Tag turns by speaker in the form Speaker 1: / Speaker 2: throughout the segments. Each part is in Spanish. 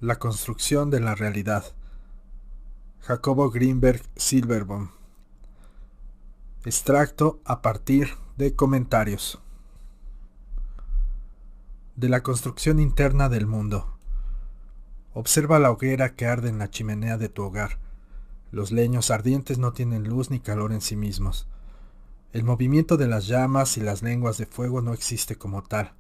Speaker 1: La construcción de la realidad. Jacobo Greenberg Silverbaum. Extracto a partir de comentarios. De la construcción interna del mundo. Observa la hoguera que arde en la chimenea de tu hogar. Los leños ardientes no tienen luz ni calor en sí mismos. El movimiento de las llamas y las lenguas de fuego no existe como tal.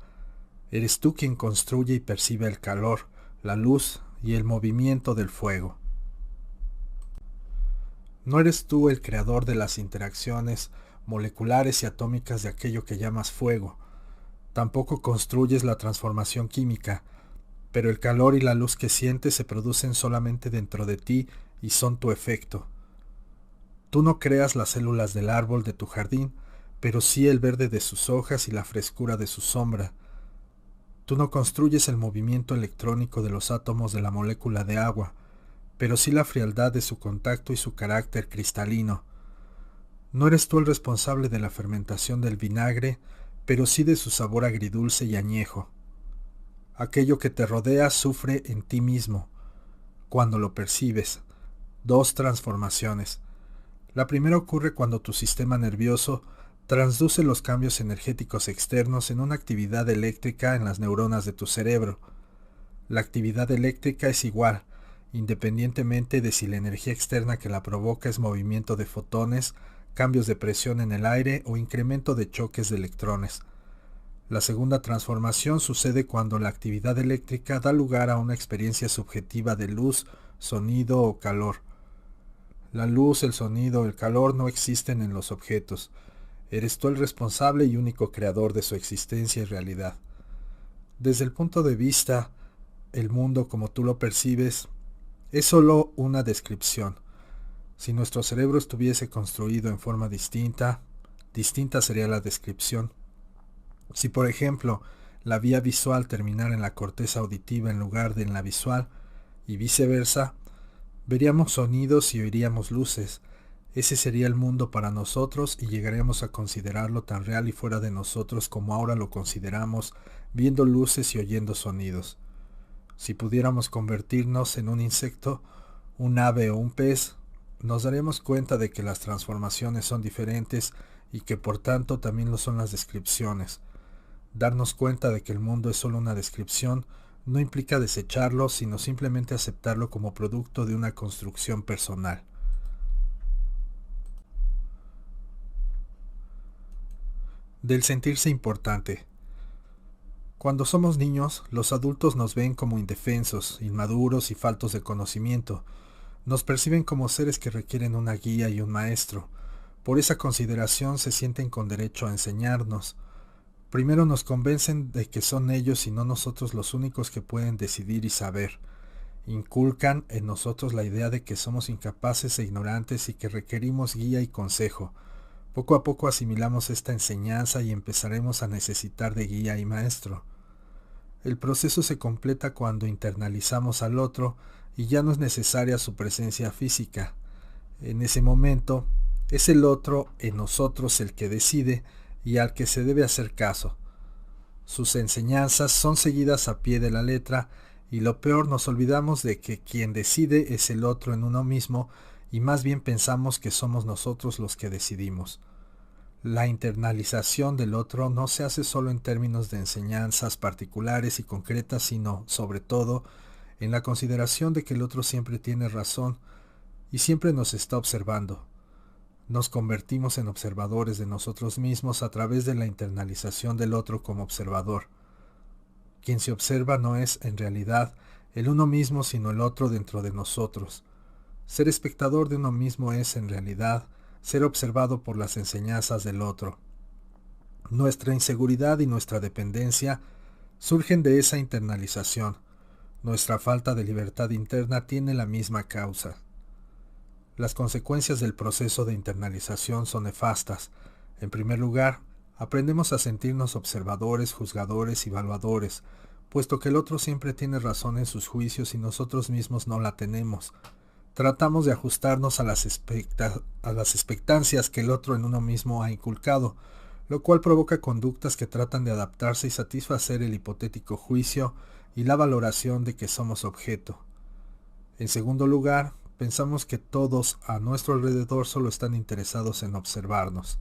Speaker 1: Eres tú quien construye y percibe el calor, la luz y el movimiento del fuego. No eres tú el creador de las interacciones moleculares y atómicas de aquello que llamas fuego. Tampoco construyes la transformación química, pero el calor y la luz que sientes se producen solamente dentro de ti y son tu efecto. Tú no creas las células del árbol de tu jardín, pero sí el verde de sus hojas y la frescura de su sombra. Tú no construyes el movimiento electrónico de los átomos de la molécula de agua, pero sí la frialdad de su contacto y su carácter cristalino. No eres tú el responsable de la fermentación del vinagre, pero sí de su sabor agridulce y añejo. Aquello que te rodea sufre en ti mismo, cuando lo percibes. Dos transformaciones. La primera ocurre cuando tu sistema nervioso transduce los cambios energéticos externos en una actividad eléctrica en las neuronas de tu cerebro. La actividad eléctrica es igual, independientemente de si la energía externa que la provoca es movimiento de fotones, cambios de presión en el aire o incremento de choques de electrones. La segunda transformación sucede cuando la actividad eléctrica da lugar a una experiencia subjetiva de luz, sonido o calor. La luz, el sonido, el calor no existen en los objetos. Eres tú el responsable y único creador de su existencia y realidad. Desde el punto de vista, el mundo como tú lo percibes es solo una descripción. Si nuestro cerebro estuviese construido en forma distinta, distinta sería la descripción. Si, por ejemplo, la vía visual terminara en la corteza auditiva en lugar de en la visual, y viceversa, veríamos sonidos y oiríamos luces. Ese sería el mundo para nosotros y llegaríamos a considerarlo tan real y fuera de nosotros como ahora lo consideramos, viendo luces y oyendo sonidos. Si pudiéramos convertirnos en un insecto, un ave o un pez, nos daríamos cuenta de que las transformaciones son diferentes y que por tanto también lo son las descripciones. Darnos cuenta de que el mundo es solo una descripción no implica desecharlo, sino simplemente aceptarlo como producto de una construcción personal. Del sentirse importante. Cuando somos niños, los adultos nos ven como indefensos, inmaduros y faltos de conocimiento. Nos perciben como seres que requieren una guía y un maestro. Por esa consideración se sienten con derecho a enseñarnos. Primero nos convencen de que son ellos y no nosotros los únicos que pueden decidir y saber. Inculcan en nosotros la idea de que somos incapaces e ignorantes y que requerimos guía y consejo. Poco a poco asimilamos esta enseñanza y empezaremos a necesitar de guía y maestro. El proceso se completa cuando internalizamos al otro y ya no es necesaria su presencia física. En ese momento, es el otro en nosotros el que decide y al que se debe hacer caso. Sus enseñanzas son seguidas a pie de la letra y lo peor, nos olvidamos de que quien decide es el otro en uno mismo y más bien pensamos que somos nosotros los que decidimos. La internalización del otro no se hace solo en términos de enseñanzas particulares y concretas, sino, sobre todo, en la consideración de que el otro siempre tiene razón y siempre nos está observando. Nos convertimos en observadores de nosotros mismos a través de la internalización del otro como observador. Quien se observa no es, en realidad, el uno mismo, sino el otro dentro de nosotros. Ser espectador de uno mismo es, en realidad, ser observado por las enseñanzas del otro. Nuestra inseguridad y nuestra dependencia surgen de esa internalización. Nuestra falta de libertad interna tiene la misma causa. Las consecuencias del proceso de internalización son nefastas. En primer lugar, aprendemos a sentirnos observadores, juzgadores y evaluadores, puesto que el otro siempre tiene razón en sus juicios y nosotros mismos no la tenemos. Tratamos de ajustarnos a las expectancias que el otro en uno mismo ha inculcado, lo cual provoca conductas que tratan de adaptarse y satisfacer el hipotético juicio y la valoración de que somos objeto. En segundo lugar, pensamos que todos a nuestro alrededor solo están interesados en observarnos.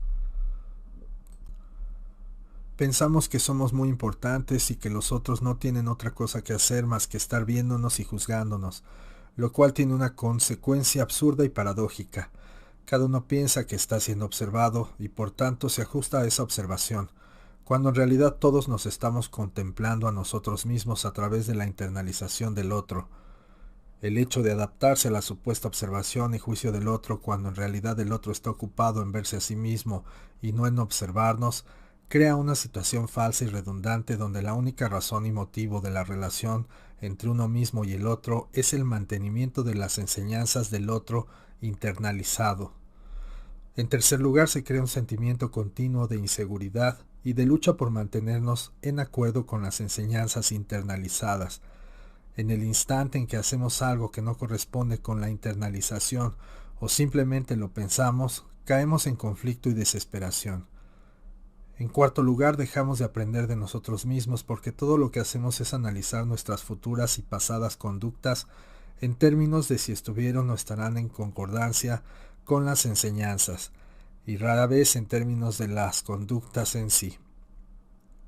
Speaker 1: Pensamos que somos muy importantes y que los otros no tienen otra cosa que hacer más que estar viéndonos y juzgándonos, lo cual tiene una consecuencia absurda y paradójica. Cada uno piensa que está siendo observado y por tanto se ajusta a esa observación, cuando en realidad todos nos estamos contemplando a nosotros mismos a través de la internalización del otro. El hecho de adaptarse a la supuesta observación y juicio del otro cuando en realidad el otro está ocupado en verse a sí mismo y no en observarnos, crea una situación falsa y redundante donde la única razón y motivo de la relación entre uno mismo y el otro es el mantenimiento de las enseñanzas del otro internalizado. En tercer lugar, se crea un sentimiento continuo de inseguridad y de lucha por mantenernos en acuerdo con las enseñanzas internalizadas. En el instante en que hacemos algo que no corresponde con la internalización o simplemente lo pensamos, caemos en conflicto y desesperación. En cuarto lugar, dejamos de aprender de nosotros mismos porque todo lo que hacemos es analizar nuestras futuras y pasadas conductas en términos de si estuvieron o estarán en concordancia con las enseñanzas, y rara vez en términos de las conductas en sí.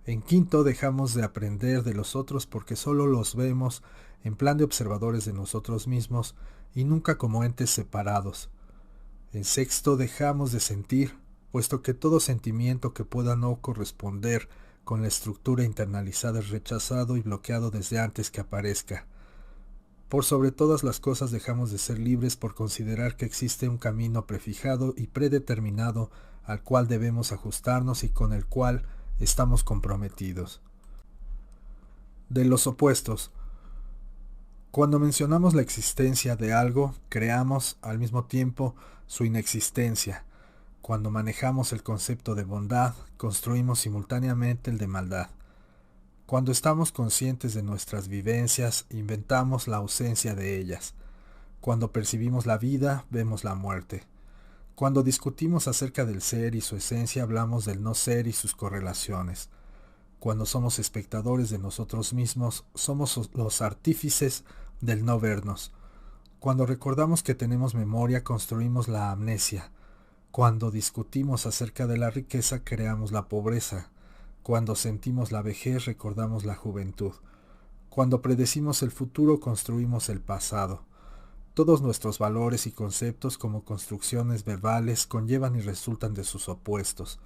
Speaker 1: En quinto, dejamos de aprender de los otros porque solo los vemos en plan de observadores de nosotros mismos y nunca como entes separados. En sexto, dejamos de sentir, puesto que todo sentimiento que pueda no corresponder con la estructura internalizada es rechazado y bloqueado desde antes que aparezca. Por sobre todas las cosas dejamos de ser libres por considerar que existe un camino prefijado y predeterminado al cual debemos ajustarnos y con el cual estamos comprometidos. De los opuestos. Cuando mencionamos la existencia de algo, creamos al mismo tiempo su inexistencia. Cuando manejamos el concepto de bondad, construimos simultáneamente el de maldad. Cuando estamos conscientes de nuestras vivencias, inventamos la ausencia de ellas. Cuando percibimos la vida, vemos la muerte. Cuando discutimos acerca del ser y su esencia, hablamos del no ser y sus correlaciones. Cuando somos espectadores de nosotros mismos, somos los artífices del no vernos. Cuando recordamos que tenemos memoria, construimos la amnesia. Cuando discutimos acerca de la riqueza, creamos la pobreza. Cuando sentimos la vejez, recordamos la juventud. Cuando predecimos el futuro, construimos el pasado. Todos nuestros valores y conceptos como construcciones verbales conllevan y resultan de sus opuestos.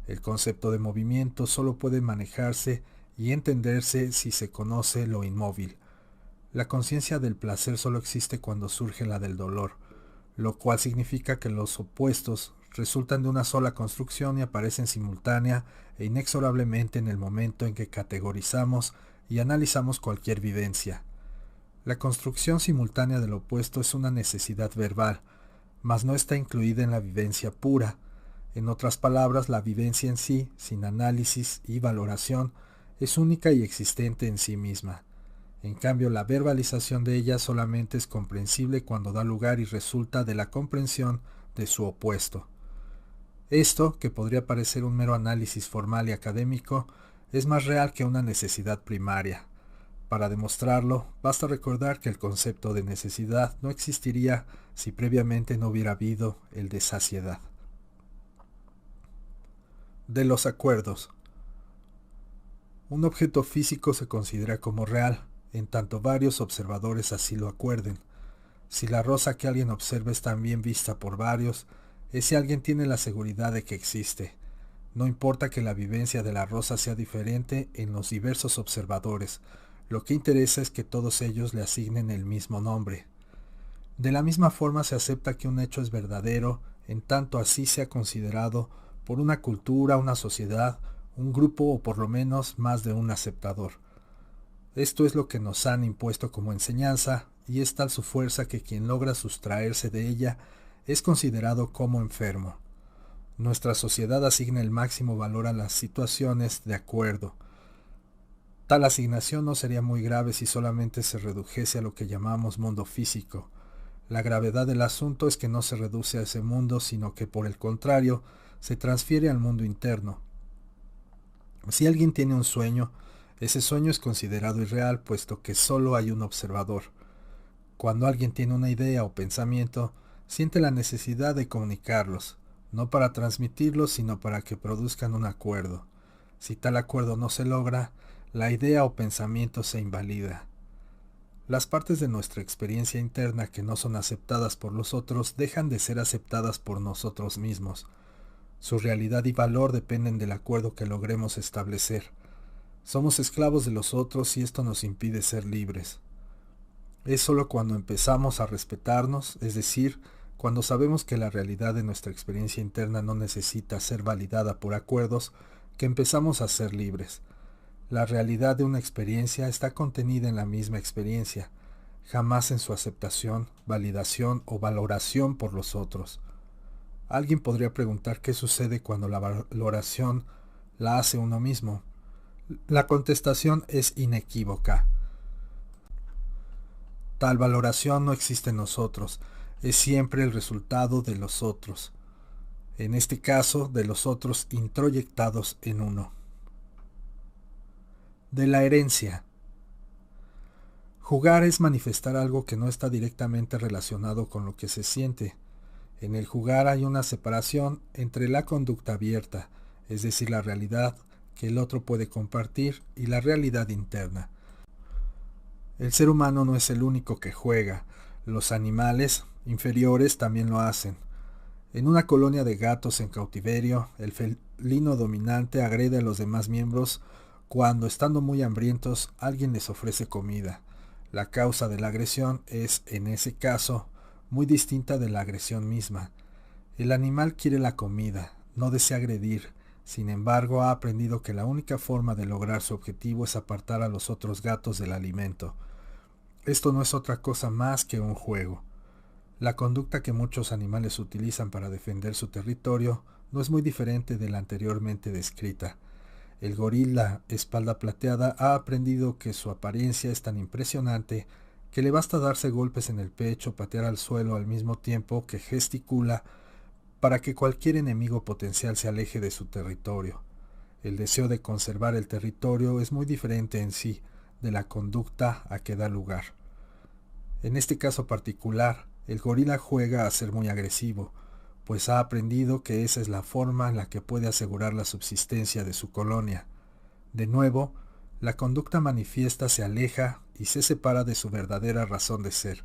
Speaker 1: El concepto de movimiento solo puede manejarse y entenderse si se conoce lo inmóvil. La conciencia del placer solo existe cuando surge la del dolor, lo cual significa que los opuestos resultan de una sola construcción y aparecen simultánea e inexorablemente en el momento en que categorizamos y analizamos cualquier vivencia. La construcción simultánea del opuesto es una necesidad verbal, mas no está incluida en la vivencia pura. En otras palabras, la vivencia en sí, sin análisis y valoración, es única y existente en sí misma. En cambio, la verbalización de ella solamente es comprensible cuando da lugar y resulta de la comprensión de su opuesto. Esto, que podría parecer un mero análisis formal y académico, es más real que una necesidad primaria. Para demostrarlo, basta recordar que el concepto de necesidad no existiría si previamente no hubiera habido el de saciedad. De los acuerdos. Un objeto físico se considera como real, en tanto varios observadores así lo acuerden. Si la rosa que alguien observa es también vista por varios, ese alguien tiene la seguridad de que existe. No importa que la vivencia de la rosa sea diferente en los diversos observadores, lo que interesa es que todos ellos le asignen el mismo nombre. De la misma forma se acepta que un hecho es verdadero, en tanto así sea considerado por una cultura, una sociedad, un grupo o por lo menos más de un aceptador. Esto es lo que nos han impuesto como enseñanza, y es tal su fuerza que quien logra sustraerse de ella es considerado como enfermo. Nuestra sociedad asigna el máximo valor a las situaciones de acuerdo. Tal asignación no sería muy grave si solamente se redujese a lo que llamamos mundo físico. La gravedad del asunto es que no se reduce a ese mundo, sino que por el contrario, se transfiere al mundo interno. Si alguien tiene un sueño, Ese sueño es considerado irreal puesto que solo hay un observador. Cuando alguien tiene una idea o pensamiento, siente la necesidad de comunicarlos, no para transmitirlos, sino para que produzcan un acuerdo. Si tal acuerdo no se logra, la idea o pensamiento se invalida. Las partes de nuestra experiencia interna que no son aceptadas por los otros dejan de ser aceptadas por nosotros mismos. Su realidad y valor dependen del acuerdo que logremos establecer. Somos esclavos de los otros y esto nos impide ser libres. Es solo cuando empezamos a respetarnos, es decir, cuando sabemos que la realidad de nuestra experiencia interna no necesita ser validada por acuerdos, que empezamos a ser libres. La realidad de una experiencia está contenida en la misma experiencia, jamás en su aceptación, validación o valoración por los otros. Alguien podría preguntar qué sucede cuando la valoración la hace uno mismo. La contestación es inequívoca. Tal valoración no existe en nosotros, es siempre el resultado de los otros. En este caso, de los otros introyectados en uno. De la herencia. Jugar es manifestar algo que no está directamente relacionado con lo que se siente. En el jugar hay una separación entre la conducta abierta, es decir, la realidad que el otro puede compartir, y la realidad interna. El ser humano no es el único que juega, los animales inferiores también lo hacen. En una colonia de gatos en cautiverio, el felino dominante agrede a los demás miembros cuando, estando muy hambrientos, alguien les ofrece comida. La causa de la agresión es, en ese caso, muy distinta de la agresión misma. El animal quiere la comida, no desea agredir. Sin embargo, ha aprendido que la única forma de lograr su objetivo es apartar a los otros gatos del alimento. Esto no es otra cosa más que un juego. La conducta que muchos animales utilizan para defender su territorio no es muy diferente de la anteriormente descrita. El gorila espalda plateada ha aprendido que su apariencia es tan impresionante que le basta darse golpes en el pecho, patear al suelo al mismo tiempo que gesticula para que cualquier enemigo potencial se aleje de su territorio. El deseo de conservar el territorio es muy diferente en sí de la conducta a que da lugar. En este caso particular, el gorila juega a ser muy agresivo, pues ha aprendido que esa es la forma en la que puede asegurar la subsistencia de su colonia. De nuevo, la conducta manifiesta se aleja y se separa de su verdadera razón de ser.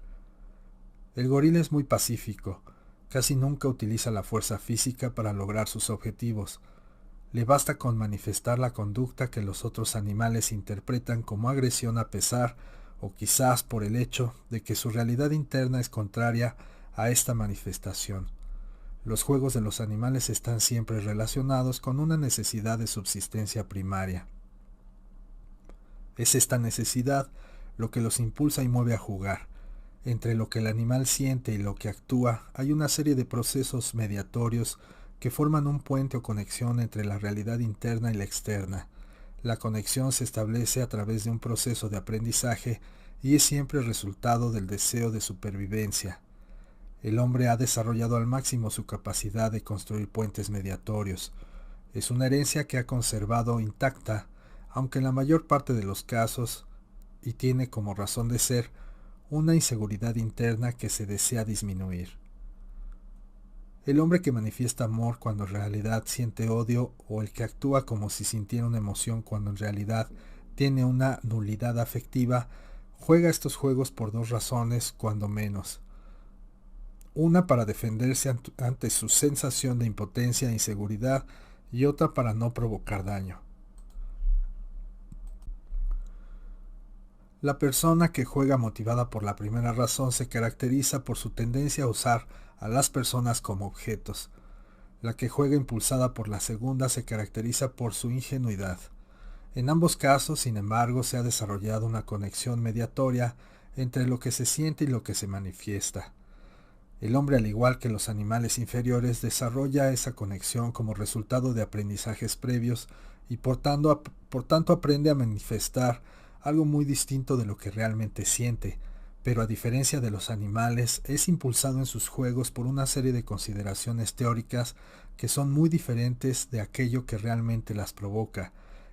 Speaker 1: El gorila es muy pacífico, casi nunca utiliza la fuerza física para lograr sus objetivos. Le basta con manifestar la conducta que los otros animales interpretan como agresión a pesar, o quizás por el hecho de que su realidad interna es contraria a esta manifestación. Los juegos de los animales están siempre relacionados con una necesidad de subsistencia primaria. Es esta necesidad lo que los impulsa y mueve a jugar. Entre lo que el animal siente y lo que actúa hay una serie de procesos mediatorios que forman un puente o conexión entre la realidad interna y la externa. La conexión se establece a través de un proceso de aprendizaje y es siempre el resultado del deseo de supervivencia. El hombre ha desarrollado al máximo su capacidad de construir puentes mediatorios. Es una herencia que ha conservado intacta, aunque en la mayor parte de los casos, y tiene como razón de ser una inseguridad interna que se desea disminuir. El hombre que manifiesta amor cuando en realidad siente odio, o el que actúa como si sintiera una emoción cuando en realidad tiene una nulidad afectiva, juega estos juegos por dos razones, cuando menos. Una para defenderse ante su sensación de impotencia e inseguridad, y otra para no provocar daño. La persona que juega motivada por la primera razón se caracteriza por su tendencia a usar a las personas como objetos. La que juega impulsada por la segunda se caracteriza por su ingenuidad. En ambos casos, sin embargo, se ha desarrollado una conexión mediatoria entre lo que se siente y lo que se manifiesta. El hombre, al igual que los animales inferiores, desarrolla esa conexión como resultado de aprendizajes previos y por tanto aprende a manifestar algo muy distinto de lo que realmente siente, pero a diferencia de los animales, es impulsado en sus juegos por una serie de consideraciones teóricas que son muy diferentes de aquello que realmente las provoca,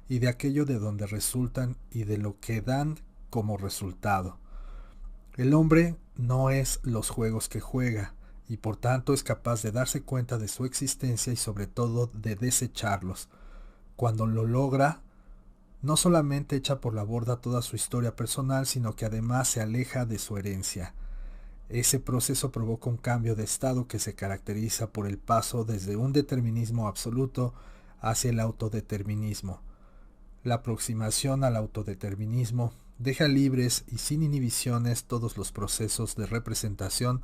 Speaker 1: y de aquello de donde resultan y de lo que dan como resultado. El hombre no es los juegos que juega, y por tanto es capaz de darse cuenta de su existencia y sobre todo de desecharlos. Cuando lo logra, no solamente echa por la borda toda su historia personal, sino que además se aleja de su herencia. Ese proceso provoca un cambio de estado que se caracteriza por el paso desde un determinismo absoluto hacia el autodeterminismo. La aproximación al autodeterminismo deja libres y sin inhibiciones todos los procesos de representación,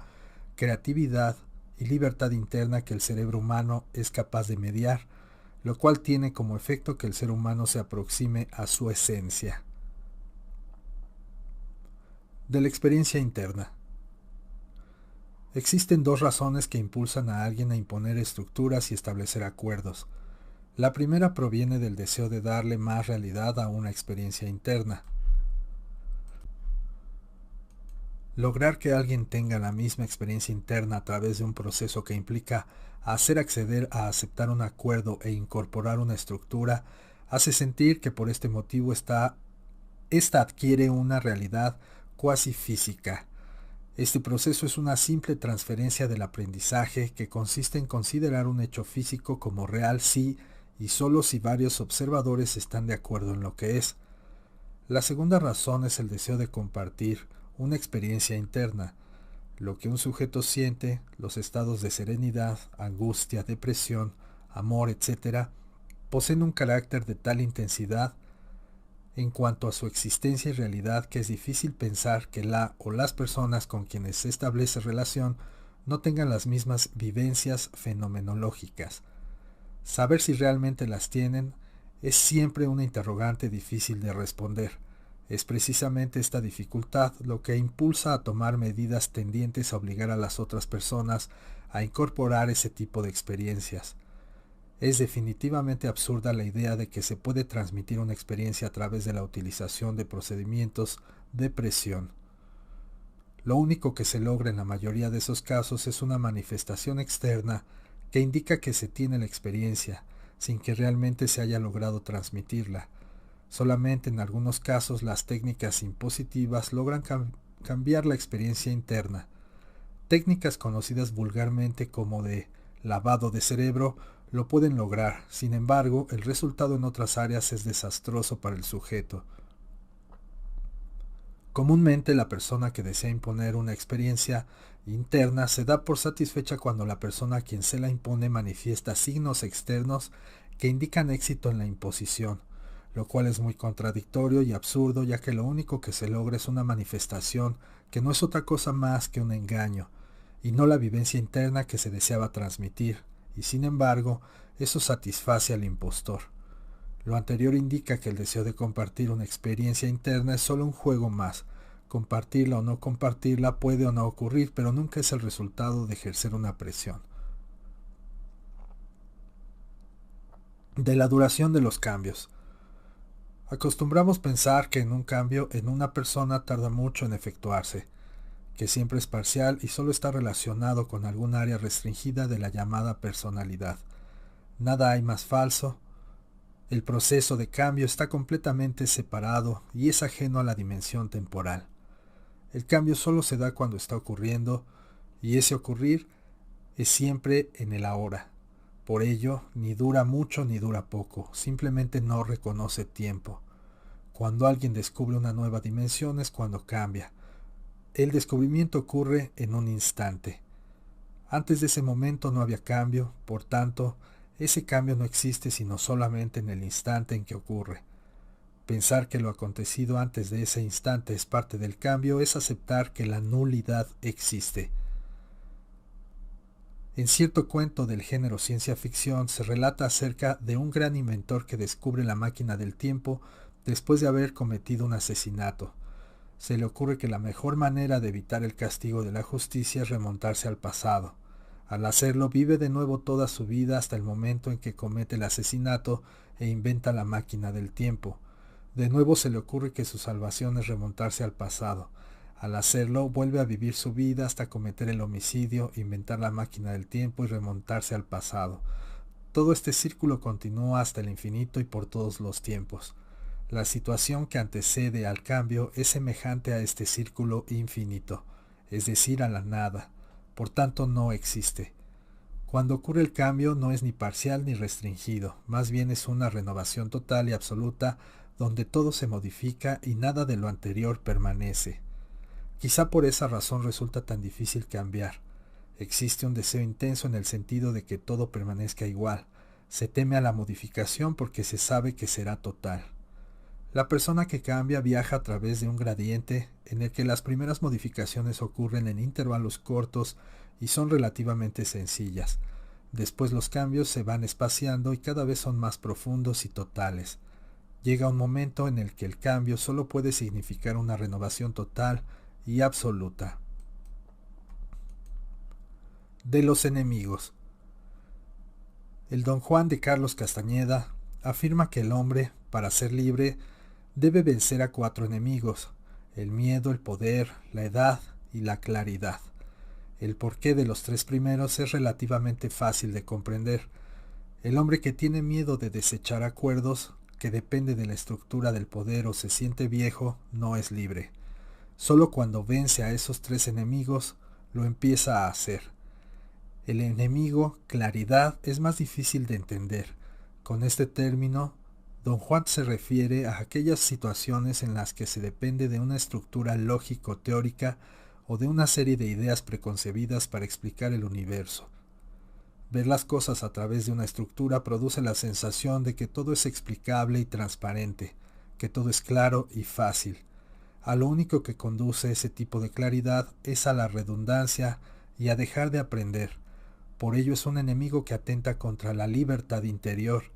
Speaker 1: creatividad y libertad interna que el cerebro humano es capaz de mediar, lo cual tiene como efecto que el ser humano se aproxime a su esencia. De la experiencia interna. Existen dos razones que impulsan a alguien a imponer estructuras y establecer acuerdos. La primera proviene del deseo de darle más realidad a una experiencia interna. Lograr que alguien tenga la misma experiencia interna a través de un proceso que implica hacer acceder a aceptar un acuerdo e incorporar una estructura hace sentir que por este motivo esta adquiere una realidad cuasi física. Este proceso es una simple transferencia del aprendizaje que consiste en considerar un hecho físico como real si y solo si varios observadores están de acuerdo en lo que es. La segunda razón es el deseo de compartir una experiencia interna. Lo que un sujeto siente, los estados de serenidad, angustia, depresión, amor, etc., poseen un carácter de tal intensidad en cuanto a su existencia y realidad que es difícil pensar que la o las personas con quienes se establece relación no tengan las mismas vivencias fenomenológicas. Saber si realmente las tienen es siempre una interrogante difícil de responder. Es precisamente esta dificultad lo que impulsa a tomar medidas tendientes a obligar a las otras personas a incorporar ese tipo de experiencias. Es definitivamente absurda la idea de que se puede transmitir una experiencia a través de la utilización de procedimientos de presión. Lo único que se logra en la mayoría de esos casos es una manifestación externa que indica que se tiene la experiencia, sin que realmente se haya logrado transmitirla. Solamente en algunos casos las técnicas impositivas logran cambiar la experiencia interna. Técnicas conocidas vulgarmente como de lavado de cerebro lo pueden lograr, sin embargo, el resultado en otras áreas es desastroso para el sujeto. Comúnmente la persona que desea imponer una experiencia interna se da por satisfecha cuando la persona a quien se la impone manifiesta signos externos que indican éxito en la imposición, lo cual es muy contradictorio y absurdo, ya que lo único que se logra es una manifestación que no es otra cosa más que un engaño, y no la vivencia interna que se deseaba transmitir, y sin embargo, eso satisface al impostor. Lo anterior indica que el deseo de compartir una experiencia interna es solo un juego más. Compartirla o no compartirla puede o no ocurrir, pero nunca es el resultado de ejercer una presión. De la duración de los cambios. Acostumbramos pensar que en un cambio en una persona tarda mucho en efectuarse, que siempre es parcial y solo está relacionado con algún área restringida de la llamada personalidad. Nada hay más falso. El proceso de cambio está completamente separado y es ajeno a la dimensión temporal. El cambio solo se da cuando está ocurriendo, y ese ocurrir es siempre en el ahora. Por ello, ni dura mucho ni dura poco, simplemente no reconoce tiempo. Cuando alguien descubre una nueva dimensión es cuando cambia. El descubrimiento ocurre en un instante. Antes de ese momento no había cambio, por tanto, ese cambio no existe sino solamente en el instante en que ocurre. Pensar que lo acontecido antes de ese instante es parte del cambio es aceptar que la nulidad existe. En cierto cuento del género ciencia ficción se relata acerca de un gran inventor que descubre la máquina del tiempo después de haber cometido un asesinato. Se le ocurre que la mejor manera de evitar el castigo de la justicia es remontarse al pasado. Al hacerlo, vive de nuevo toda su vida hasta el momento en que comete el asesinato e inventa la máquina del tiempo. De nuevo se le ocurre que su salvación es remontarse al pasado. Al hacerlo, vuelve a vivir su vida hasta cometer el homicidio, inventar la máquina del tiempo y remontarse al pasado. Todo este círculo continúa hasta el infinito y por todos los tiempos. La situación que antecede al cambio es semejante a este círculo infinito, es decir, a la nada, por tanto no existe. Cuando ocurre el cambio no es ni parcial ni restringido, más bien es una renovación total y absoluta donde todo se modifica y nada de lo anterior permanece. Quizá por esa razón resulta tan difícil cambiar. Existe un deseo intenso en el sentido de que todo permanezca igual. Se teme a la modificación porque se sabe que será total. La persona que cambia viaja a través de un gradiente en el que las primeras modificaciones ocurren en intervalos cortos y son relativamente sencillas. Después los cambios se van espaciando y cada vez son más profundos y totales. Llega un momento en el que el cambio solo puede significar una renovación total y absoluta. De los enemigos. El Don Juan de Carlos Castañeda afirma que el hombre, para ser libre, debe vencer a 4 enemigos: el miedo, el poder, la edad y la claridad. El porqué de los 3 primeros es relativamente fácil de comprender. El hombre que tiene miedo de desechar acuerdos, que depende de la estructura del poder o se siente viejo, no es libre. Solo cuando vence a esos 3 enemigos, lo empieza a hacer. El enemigo, claridad, es más difícil de entender. Con este término, Don Juan se refiere a aquellas situaciones en las que se depende de una estructura lógico-teórica o de una serie de ideas preconcebidas para explicar el universo. Ver las cosas a través de una estructura produce la sensación de que todo es explicable y transparente, que todo es claro y fácil. A lo único que conduce ese tipo de claridad es a la redundancia y a dejar de aprender. Por ello es un enemigo que atenta contra la libertad interior.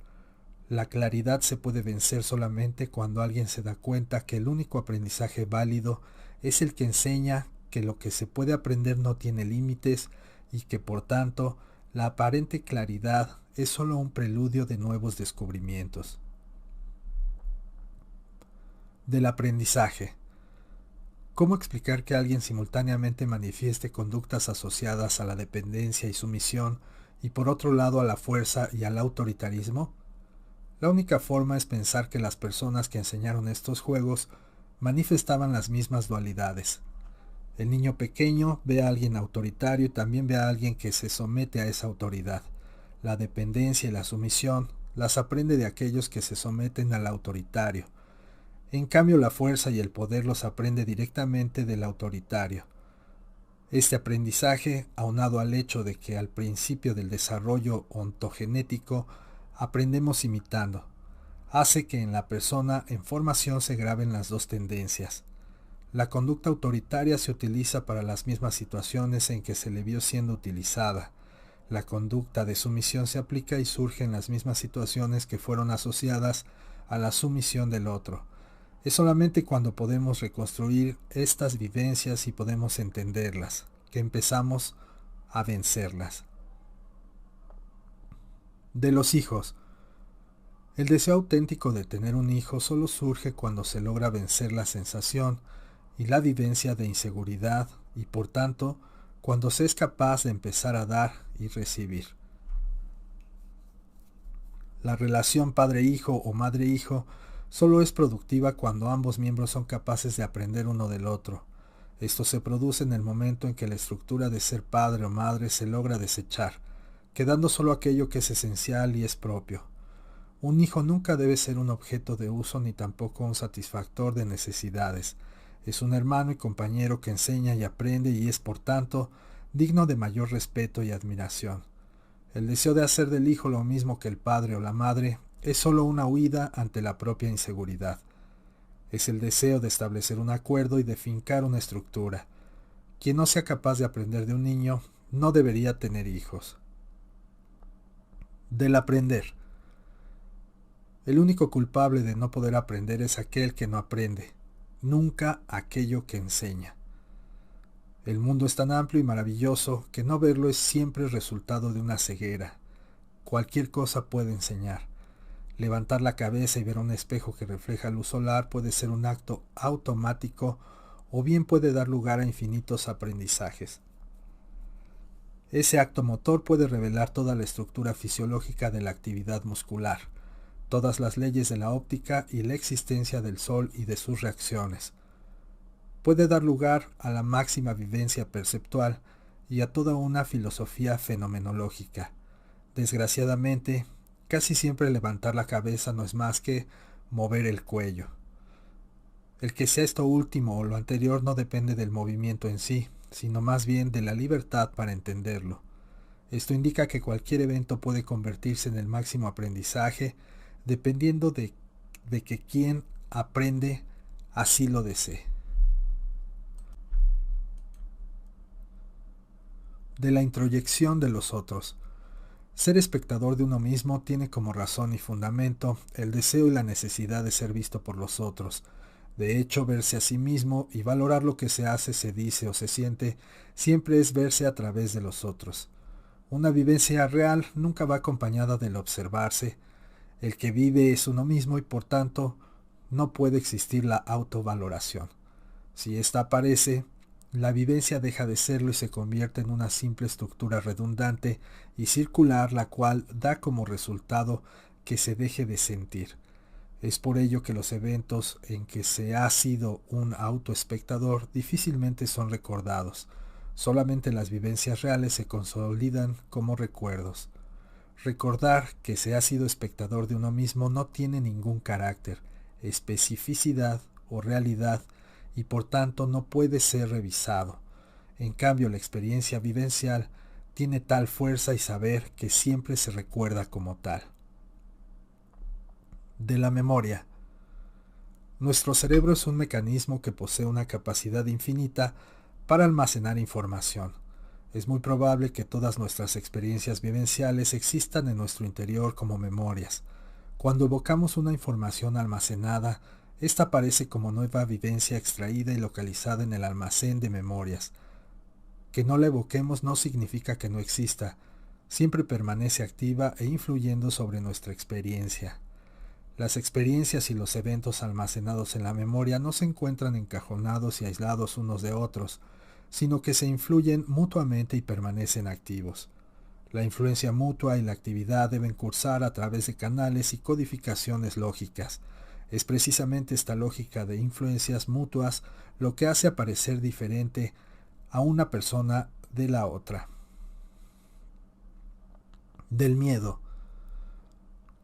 Speaker 1: La claridad se puede vencer solamente cuando alguien se da cuenta que el único aprendizaje válido es el que enseña que lo que se puede aprender no tiene límites y que por tanto la aparente claridad es solo un preludio de nuevos descubrimientos. Del aprendizaje. ¿Cómo explicar que alguien simultáneamente manifieste conductas asociadas a la dependencia y sumisión y por otro lado a la fuerza y al autoritarismo? La única forma es pensar que las personas que enseñaron estos juegos manifestaban las mismas dualidades. El niño pequeño ve a alguien autoritario y también ve a alguien que se somete a esa autoridad. La dependencia y la sumisión las aprende de aquellos que se someten al autoritario. En cambio, la fuerza y el poder los aprende directamente del autoritario. Este aprendizaje, aunado al hecho de que al principio del desarrollo ontogenético aprendemos imitando, hace que en la persona en formación se graben las dos tendencias. La conducta autoritaria se utiliza para las mismas situaciones en que se le vio siendo utilizada. La conducta de sumisión se aplica y surge en las mismas situaciones que fueron asociadas a la sumisión del otro. Es solamente cuando podemos reconstruir estas vivencias y podemos entenderlas, que empezamos a vencerlas. De los hijos. El deseo auténtico de tener un hijo solo surge cuando se logra vencer la sensación y la vivencia de inseguridad y por tanto cuando se es capaz de empezar a dar y recibir. La relación padre-hijo o madre-hijo solo es productiva cuando ambos miembros son capaces de aprender uno del otro. Esto se produce en el momento en que la estructura de ser padre o madre se logra desechar, quedando solo aquello que es esencial y es propio. Un hijo nunca debe ser un objeto de uso ni tampoco un satisfactor de necesidades. Es un hermano y compañero que enseña y aprende y es, por tanto, digno de mayor respeto y admiración. El deseo de hacer del hijo lo mismo que el padre o la madre es solo una huida ante la propia inseguridad. Es el deseo de establecer un acuerdo y de fincar una estructura. Quien no sea capaz de aprender de un niño no debería tener hijos. Del aprender. El único culpable de no poder aprender es aquel que no aprende, nunca aquello que enseña. El mundo es tan amplio y maravilloso que no verlo es siempre el resultado de una ceguera. Cualquier cosa puede enseñar. Levantar la cabeza y ver un espejo que refleja luz solar puede ser un acto automático o bien puede dar lugar a infinitos aprendizajes. Ese acto motor puede revelar toda la estructura fisiológica de la actividad muscular, todas las leyes de la óptica y la existencia del Sol y de sus reacciones. Puede dar lugar a la máxima vivencia perceptual y a toda una filosofía fenomenológica. Desgraciadamente, casi siempre levantar la cabeza no es más que mover el cuello. El que sea esto último o lo anterior no depende del movimiento en sí, sino más bien de la libertad para entenderlo. Esto indica que cualquier evento puede convertirse en el máximo aprendizaje dependiendo de que quien aprende así lo desee. De la introyección de los otros. Ser espectador de uno mismo tiene como razón y fundamento el deseo y la necesidad de ser visto por los otros. De hecho, verse a sí mismo y valorar lo que se hace, se dice o se siente siempre es verse a través de los otros. Una vivencia real nunca va acompañada del observarse. El que vive es uno mismo y por tanto no puede existir la autovaloración. Si ésta aparece, la vivencia deja de serlo y se convierte en una simple estructura redundante y circular, la cual da como resultado que se deje de sentir. Es por ello que los eventos en que se ha sido un autoespectador difícilmente son recordados. Solamente las vivencias reales se consolidan como recuerdos. Recordar que se ha sido espectador de uno mismo no tiene ningún carácter, especificidad o realidad y por tanto no puede ser revisado. En cambio, la experiencia vivencial tiene tal fuerza y saber que siempre se recuerda como tal. De la memoria. Nuestro cerebro es un mecanismo que posee una capacidad infinita para almacenar información. Es muy probable que todas nuestras experiencias vivenciales existan en nuestro interior como memorias. Cuando evocamos una información almacenada, esta aparece como nueva vivencia extraída y localizada en el almacén de memorias. Que no la evoquemos no significa que no exista, siempre permanece activa e influyendo sobre nuestra experiencia. Las experiencias y los eventos almacenados en la memoria no se encuentran encajonados y aislados unos de otros, sino que se influyen mutuamente y permanecen activos. La influencia mutua y la actividad deben cursar a través de canales y codificaciones lógicas. Es precisamente esta lógica de influencias mutuas lo que hace aparecer diferente a una persona de la otra. Del miedo.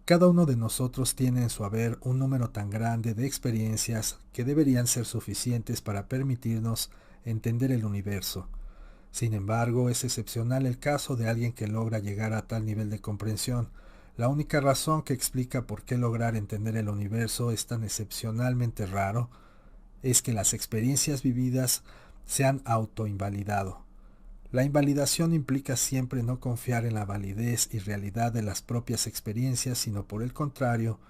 Speaker 1: Cada uno de nosotros tiene en su haber un número tan grande de experiencias que deberían ser suficientes para permitirnos entender el universo. Sin embargo, es excepcional el caso de alguien que logra llegar a tal nivel de comprensión. La única razón que explica por qué lograr entender el universo es tan excepcionalmente raro es que las experiencias vividas se han autoinvalidado. La invalidación implica siempre no confiar en la validez y realidad de las propias experiencias, sino por el contrario,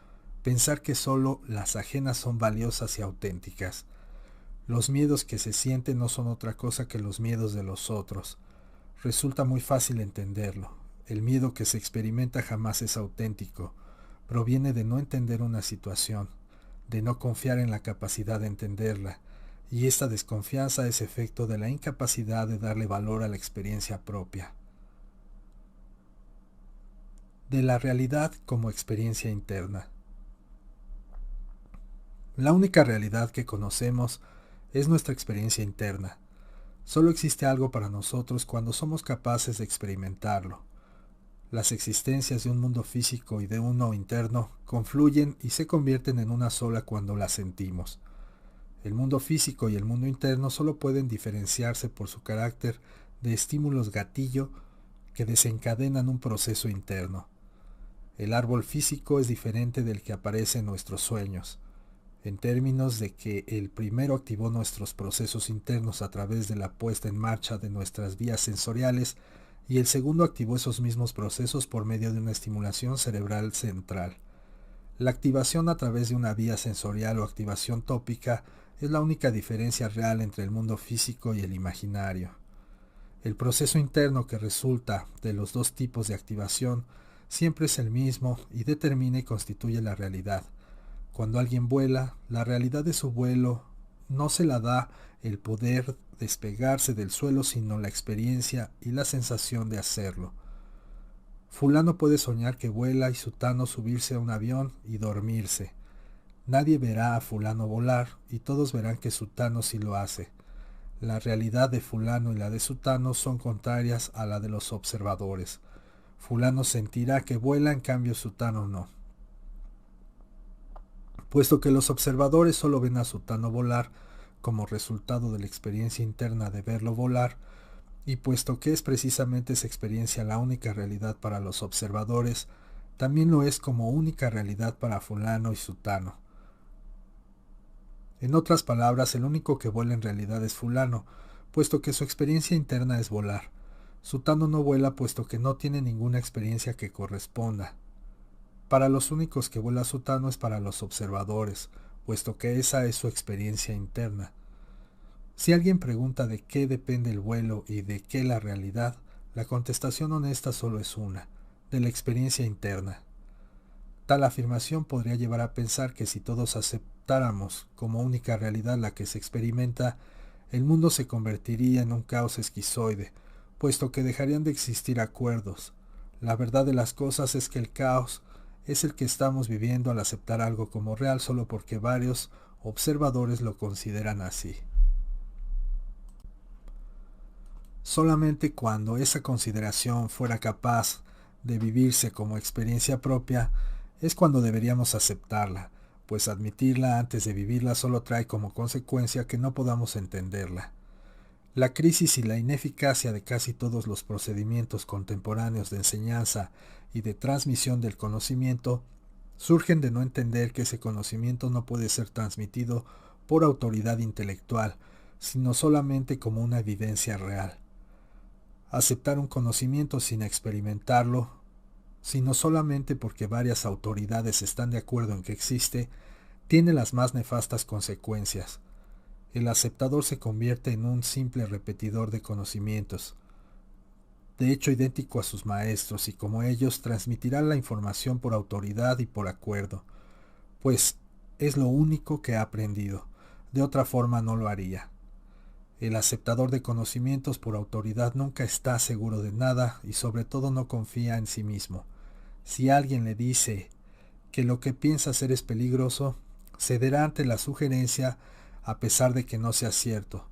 Speaker 1: pensar que sólo las ajenas son valiosas y auténticas. Los miedos que se sienten no son otra cosa que los miedos de los otros. Resulta muy fácil entenderlo. El miedo que se experimenta jamás es auténtico. Proviene de no entender una situación, de no confiar en la capacidad de entenderla, y esta desconfianza es efecto de la incapacidad de darle valor a la experiencia propia. De la realidad como experiencia interna. La única realidad que conocemos es nuestra experiencia interna. Solo existe algo para nosotros cuando somos capaces de experimentarlo. Las existencias de un mundo físico y de uno interno confluyen y se convierten en una sola cuando las sentimos. El mundo físico y el mundo interno solo pueden diferenciarse por su carácter de estímulos gatillo que desencadenan un proceso interno. El árbol físico es diferente del que aparece en nuestros sueños, en términos de que el primero activó nuestros procesos internos a través de la puesta en marcha de nuestras vías sensoriales y el segundo activó esos mismos procesos por medio de una estimulación cerebral central. La activación a través de una vía sensorial o activación tópica es la única diferencia real entre el mundo físico y el imaginario. El proceso interno que resulta de los dos tipos de activación siempre es el mismo y determina y constituye la realidad. Cuando alguien vuela, la realidad de su vuelo no se la da el poder despegarse del suelo, sino la experiencia y la sensación de hacerlo. Fulano puede soñar que vuela y sutano subirse a un avión y dormirse. Nadie verá a fulano volar y todos verán que sutano sí lo hace. La realidad de fulano y la de sutano son contrarias a la de los observadores. Fulano sentirá que vuela, en cambio sutano no. Puesto que los observadores solo ven a sutano volar como resultado de la experiencia interna de verlo volar, y puesto que es precisamente esa experiencia la única realidad para los observadores, también lo es como única realidad para fulano y sutano. En otras palabras, el único que vuela en realidad es fulano, puesto que su experiencia interna es volar. Sutano no vuela puesto que no tiene ninguna experiencia que corresponda. Para los únicos que vuela sutano es para los observadores, puesto que esa es su experiencia interna. Si alguien pregunta de qué depende el vuelo y de qué la realidad, la contestación honesta solo es una, de la experiencia interna. Tal afirmación podría llevar a pensar que si todos aceptáramos como única realidad la que se experimenta, el mundo se convertiría en un caos esquizoide, puesto que dejarían de existir acuerdos. La verdad de las cosas es que el caos es el que estamos viviendo al aceptar algo como real solo porque varios observadores lo consideran así. Solamente cuando esa consideración fuera capaz de vivirse como experiencia propia, es cuando deberíamos aceptarla, pues admitirla antes de vivirla solo trae como consecuencia que no podamos entenderla. La crisis y la ineficacia de casi todos los procedimientos contemporáneos de enseñanza y de transmisión del conocimiento surgen de no entender que ese conocimiento no puede ser transmitido por autoridad intelectual, sino solamente como una evidencia real. Aceptar un conocimiento sin experimentarlo, sino solamente porque varias autoridades están de acuerdo en que existe, tiene las más nefastas consecuencias. El aceptador se convierte en un simple repetidor de conocimientos, de hecho idéntico a sus maestros, y como ellos transmitirá la información por autoridad y por acuerdo, pues es lo único que ha aprendido, de otra forma no lo haría. El aceptador de conocimientos por autoridad nunca está seguro de nada y sobre todo no confía en sí mismo. Si alguien le dice que lo que piensa hacer es peligroso, cederá ante la sugerencia a pesar de que no sea cierto.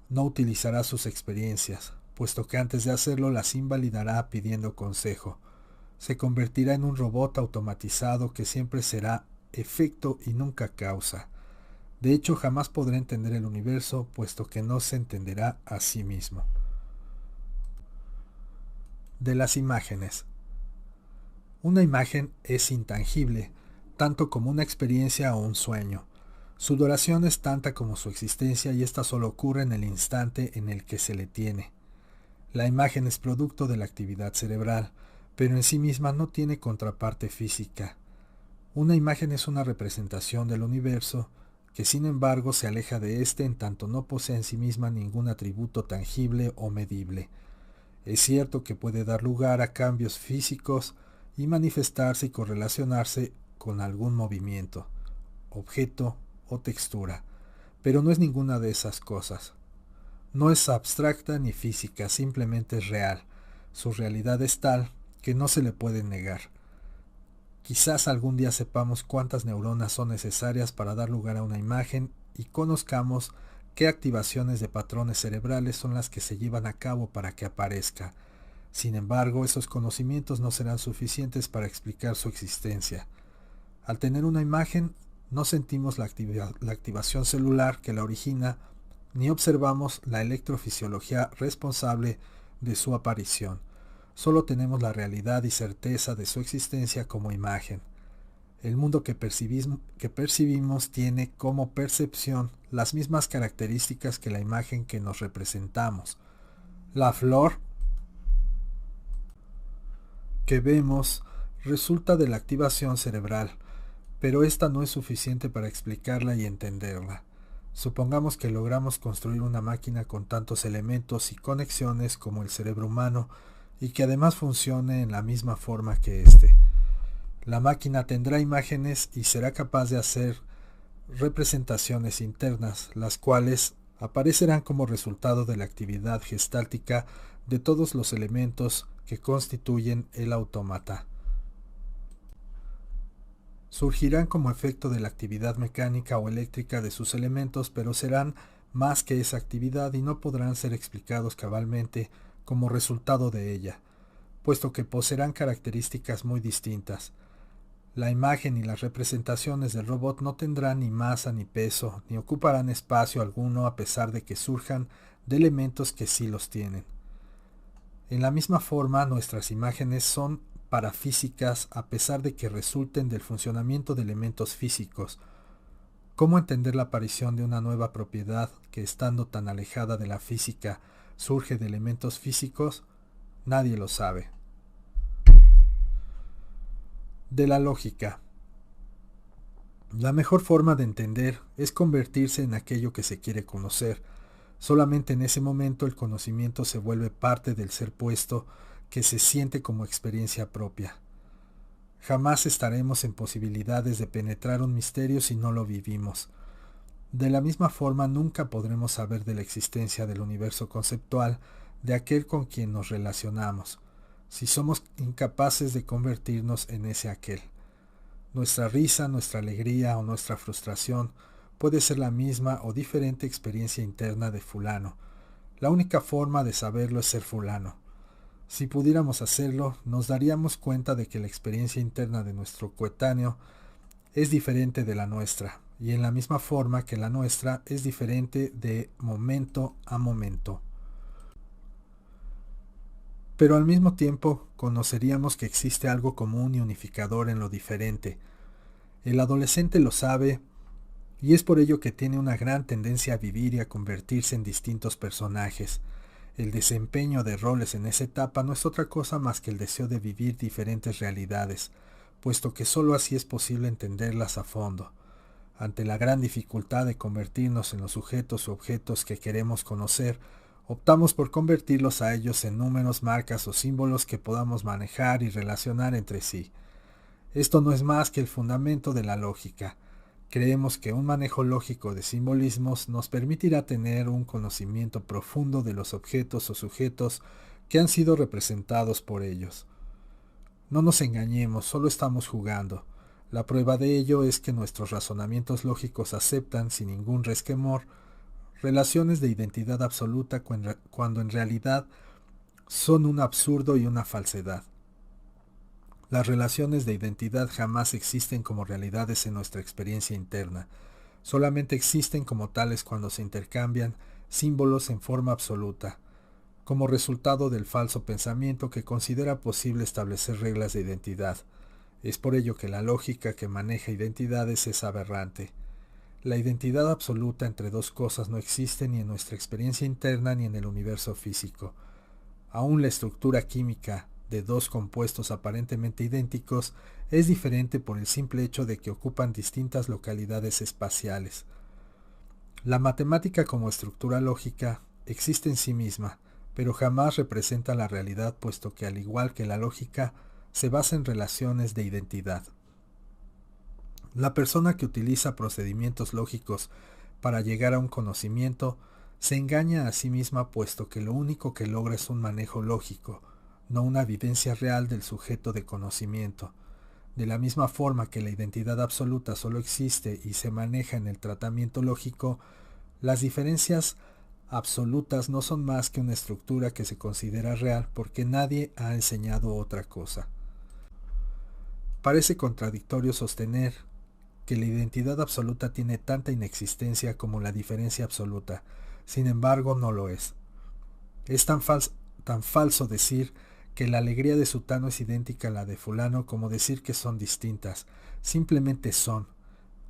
Speaker 1: No utilizará sus experiencias, puesto que antes de hacerlo las invalidará pidiendo consejo. Se convertirá en un robot automatizado que siempre será efecto y nunca causa. De hecho, jamás podrá entender el universo, puesto que no se entenderá a sí mismo. De las imágenes. Una imagen es intangible, tanto como una experiencia o un sueño. Su duración es tanta como su existencia y esta solo ocurre en el instante en el que se le tiene. La imagen es producto de la actividad cerebral, pero en sí misma no tiene contraparte física. Una imagen es una representación del universo, que sin embargo se aleja de éste en tanto no posee en sí misma ningún atributo tangible o medible. Es cierto que puede dar lugar a cambios físicos y manifestarse y correlacionarse con algún movimiento, objeto o textura, pero no es ninguna de esas cosas. No es abstracta ni física, simplemente es real. Su realidad es tal que no se le puede negar. Quizás algún día sepamos cuántas neuronas son necesarias para dar lugar a una imagen y conozcamos qué activaciones de patrones cerebrales son las que se llevan a cabo para que aparezca. Sin embargo, esos conocimientos no serán suficientes para explicar su existencia. Al tener una imagen, no sentimos la activación celular que la origina, ni observamos la electrofisiología responsable de su aparición. Solo tenemos la realidad y certeza de su existencia como imagen. El mundo que percibimos tiene como percepción las mismas características que la imagen que nos representamos. La flor que vemos resulta de la activación cerebral, pero esta no es suficiente para explicarla y entenderla. Supongamos que logramos construir una máquina con tantos elementos y conexiones como el cerebro humano y que además funcione en la misma forma que éste. La máquina tendrá imágenes y será capaz de hacer representaciones internas, las cuales aparecerán como resultado de la actividad gestáltica de todos los elementos que constituyen el autómata. Surgirán como efecto de la actividad mecánica o eléctrica de sus elementos, pero serán más que esa actividad y no podrán ser explicados cabalmente como resultado de ella, puesto que poseerán características muy distintas. La imagen y las representaciones del robot no tendrán ni masa ni peso, ni ocuparán espacio alguno a pesar de que surjan de elementos que sí los tienen. En la misma forma, nuestras imágenes son parafísicas a pesar de que resulten del funcionamiento de elementos físicos. ¿Cómo entender la aparición de una nueva propiedad que, estando tan alejada de la física, surge de elementos físicos? Nadie lo sabe. De la lógica. La mejor forma de entender es convertirse en aquello que se quiere conocer. Solamente en ese momento el conocimiento se vuelve parte del ser puesto que se siente como experiencia propia. Jamás estaremos en posibilidades de penetrar un misterio si no lo vivimos. De la misma forma nunca podremos saber de la existencia del universo conceptual de aquel con quien nos relacionamos, si somos incapaces de convertirnos en ese aquel. Nuestra risa, nuestra alegría o nuestra frustración puede ser la misma o diferente experiencia interna de fulano. La única forma de saberlo es ser fulano. Si pudiéramos hacerlo, nos daríamos cuenta de que la experiencia interna de nuestro coetáneo es diferente de la nuestra, y en la misma forma que la nuestra es diferente de momento a momento. Pero al mismo tiempo conoceríamos que existe algo común y unificador en lo diferente. El adolescente lo sabe, y es por ello que tiene una gran tendencia a vivir y a convertirse en distintos personajes. El desempeño de roles en esa etapa no es otra cosa más que el deseo de vivir diferentes realidades, puesto que sólo así es posible entenderlas a fondo. Ante la gran dificultad de convertirnos en los sujetos u objetos que queremos conocer, optamos por convertirlos a ellos en números, marcas o símbolos que podamos manejar y relacionar entre sí. Esto no es más que el fundamento de la lógica. Creemos que un manejo lógico de simbolismos nos permitirá tener un conocimiento profundo de los objetos o sujetos que han sido representados por ellos. No nos engañemos, solo estamos jugando. La prueba de ello es que nuestros razonamientos lógicos aceptan, sin ningún resquemor, relaciones de identidad absoluta cuando en realidad son un absurdo y una falsedad. Las relaciones de identidad jamás existen como realidades en nuestra experiencia interna. Solamente existen como tales cuando se intercambian símbolos en forma absoluta, como resultado del falso pensamiento que considera posible establecer reglas de identidad. Es por ello que la lógica que maneja identidades es aberrante. La identidad absoluta entre dos cosas no existe ni en nuestra experiencia interna ni en el universo físico. Aún la estructura química de dos compuestos aparentemente idénticos es diferente por el simple hecho de que ocupan distintas localidades espaciales. La matemática como estructura lógica existe en sí misma, pero jamás representa la realidad, puesto que al igual que la lógica, se basa en relaciones de identidad. La persona que utiliza procedimientos lógicos para llegar a un conocimiento se engaña a sí misma, puesto que lo único que logra es un manejo lógico, no una vivencia real del sujeto de conocimiento. De la misma forma que la identidad absoluta solo existe y se maneja en el tratamiento lógico, las diferencias absolutas no son más que una estructura que se considera real porque nadie ha enseñado otra cosa. Parece contradictorio sostener que la identidad absoluta tiene tanta inexistencia como la diferencia absoluta. Sin embargo, no lo es. Es tan falso decir que la alegría de sutano es idéntica a la de fulano como decir que son distintas. Simplemente son,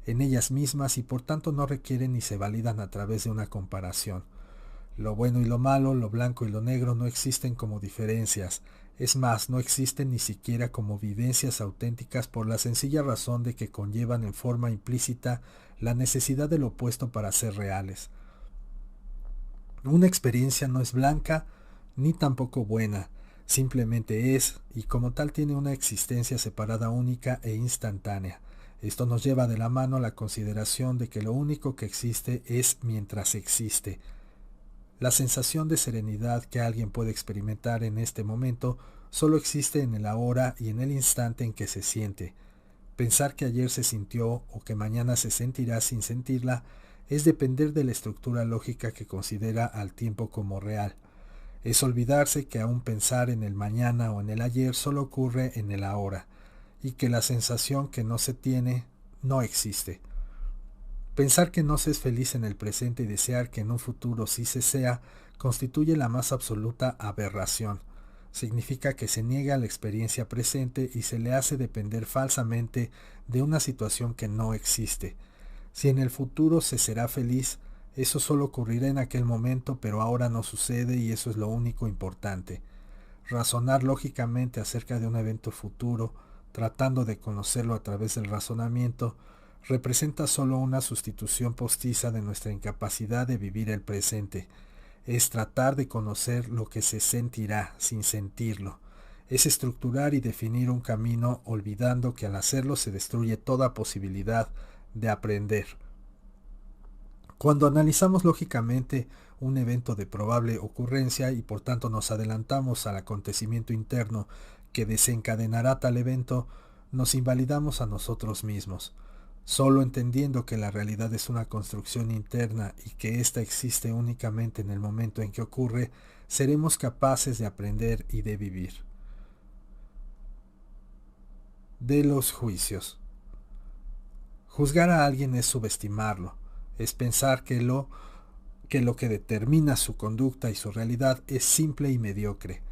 Speaker 1: en ellas mismas, y por tanto no requieren ni se validan a través de una comparación. Lo bueno y lo malo, lo blanco y lo negro no existen como diferencias. Es más, no existen ni siquiera como vivencias auténticas por la sencilla razón de que conllevan en forma implícita la necesidad del opuesto para ser reales. Una experiencia no es blanca ni tampoco buena, simplemente es, y como tal tiene una existencia separada única e instantánea. Esto nos lleva de la mano a la consideración de que lo único que existe es mientras existe. La sensación de serenidad que alguien puede experimentar en este momento solo existe en el ahora y en el instante en que se siente. Pensar que ayer se sintió o que mañana se sentirá sin sentirla es depender de la estructura lógica que considera al tiempo como real. Es olvidarse que aún pensar en el mañana o en el ayer solo ocurre en el ahora, y que la sensación que no se tiene no existe. Pensar que no se es feliz en el presente y desear que en un futuro sí se sea constituye la más absoluta aberración. Significa que se niega la experiencia presente y se le hace depender falsamente de una situación que no existe. Si en el futuro se será feliz, eso solo ocurrirá en aquel momento, pero ahora no sucede y eso es lo único importante. Razonar lógicamente acerca de un evento futuro, tratando de conocerlo a través del razonamiento, representa solo una sustitución postiza de nuestra incapacidad de vivir el presente. Es tratar de conocer lo que se sentirá sin sentirlo. Es estructurar y definir un camino olvidando que al hacerlo se destruye toda posibilidad de aprender. Cuando analizamos lógicamente un evento de probable ocurrencia y por tanto nos adelantamos al acontecimiento interno que desencadenará tal evento, nos invalidamos a nosotros mismos. Solo entendiendo que la realidad es una construcción interna y que ésta existe únicamente en el momento en que ocurre, seremos capaces de aprender y de vivir. De los juicios. Juzgar a alguien es subestimarlo, es pensar que lo que determina su conducta y su realidad es simple y mediocre.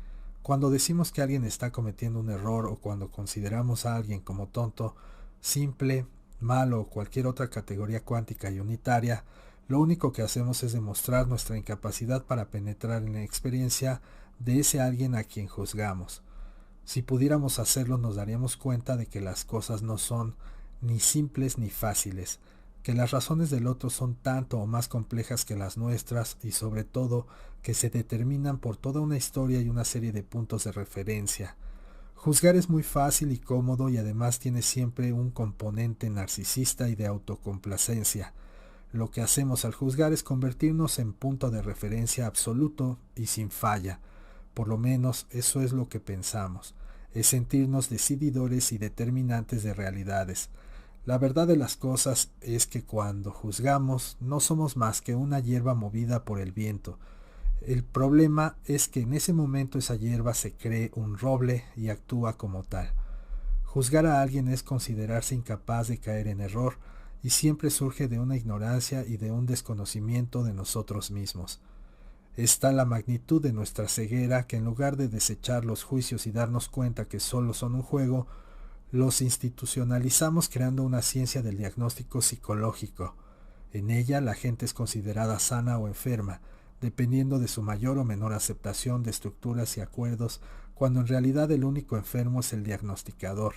Speaker 1: Cuando decimos que alguien está cometiendo un error o cuando consideramos a alguien como tonto, simple, malo o cualquier otra categoría cuántica y unitaria, lo único que hacemos es demostrar nuestra incapacidad para penetrar en la experiencia de ese alguien a quien juzgamos. Si pudiéramos hacerlo, nos daríamos cuenta de que las cosas no son ni simples ni fáciles, que las razones del otro son tanto o más complejas que las nuestras y sobre todo que se determinan por toda una historia y una serie de puntos de referencia. Juzgar es muy fácil y cómodo y además tiene siempre un componente narcisista y de autocomplacencia. Lo que hacemos al juzgar es convertirnos en punto de referencia absoluto y sin falla. Por lo menos eso es lo que pensamos. Es sentirnos decididores y determinantes de realidades. La verdad de las cosas es que cuando juzgamos no somos más que una hierba movida por el viento. El problema es que en ese momento esa hierba se cree un roble y actúa como tal. Juzgar a alguien es considerarse incapaz de caer en error y siempre surge de una ignorancia y de un desconocimiento de nosotros mismos. Está la magnitud de nuestra ceguera que en lugar de desechar los juicios y darnos cuenta que solo son un juego, los institucionalizamos creando una ciencia del diagnóstico psicológico. En ella la gente es considerada sana o enferma, dependiendo de su mayor o menor aceptación de estructuras y acuerdos, cuando en realidad el único enfermo es el diagnosticador,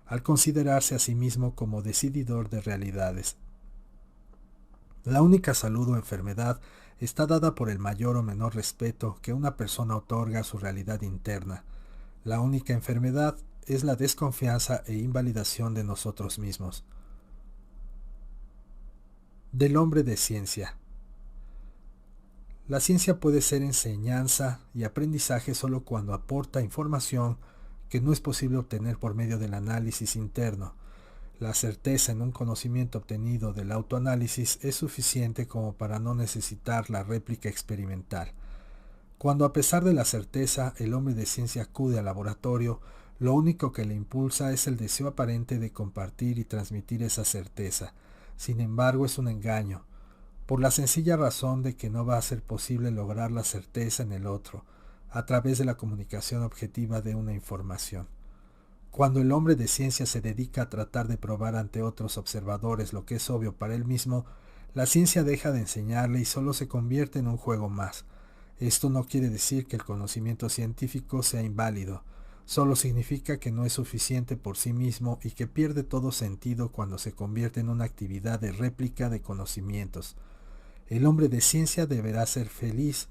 Speaker 1: al considerarse a sí mismo como decididor de realidades. La única salud o enfermedad está dada por el mayor o menor respeto que una persona otorga a su realidad interna. La única enfermedad es la desconfianza e invalidación de nosotros mismos. Del hombre de ciencia. La ciencia puede ser enseñanza y aprendizaje solo cuando aporta información que no es posible obtener por medio del análisis interno. La certeza en un conocimiento obtenido del autoanálisis es suficiente como para no necesitar la réplica experimental. Cuando a pesar de la certeza el hombre de ciencia acude al laboratorio, lo único que le impulsa es el deseo aparente de compartir y transmitir esa certeza. Sin embargo, es un engaño, por la sencilla razón de que no va a ser posible lograr la certeza en el otro, a través de la comunicación objetiva de una información. Cuando el hombre de ciencia se dedica a tratar de probar ante otros observadores lo que es obvio para él mismo, la ciencia deja de enseñarle y solo se convierte en un juego más. Esto no quiere decir que el conocimiento científico sea inválido, solo significa que no es suficiente por sí mismo y que pierde todo sentido cuando se convierte en una actividad de réplica de conocimientos. El hombre de ciencia deberá ser feliz,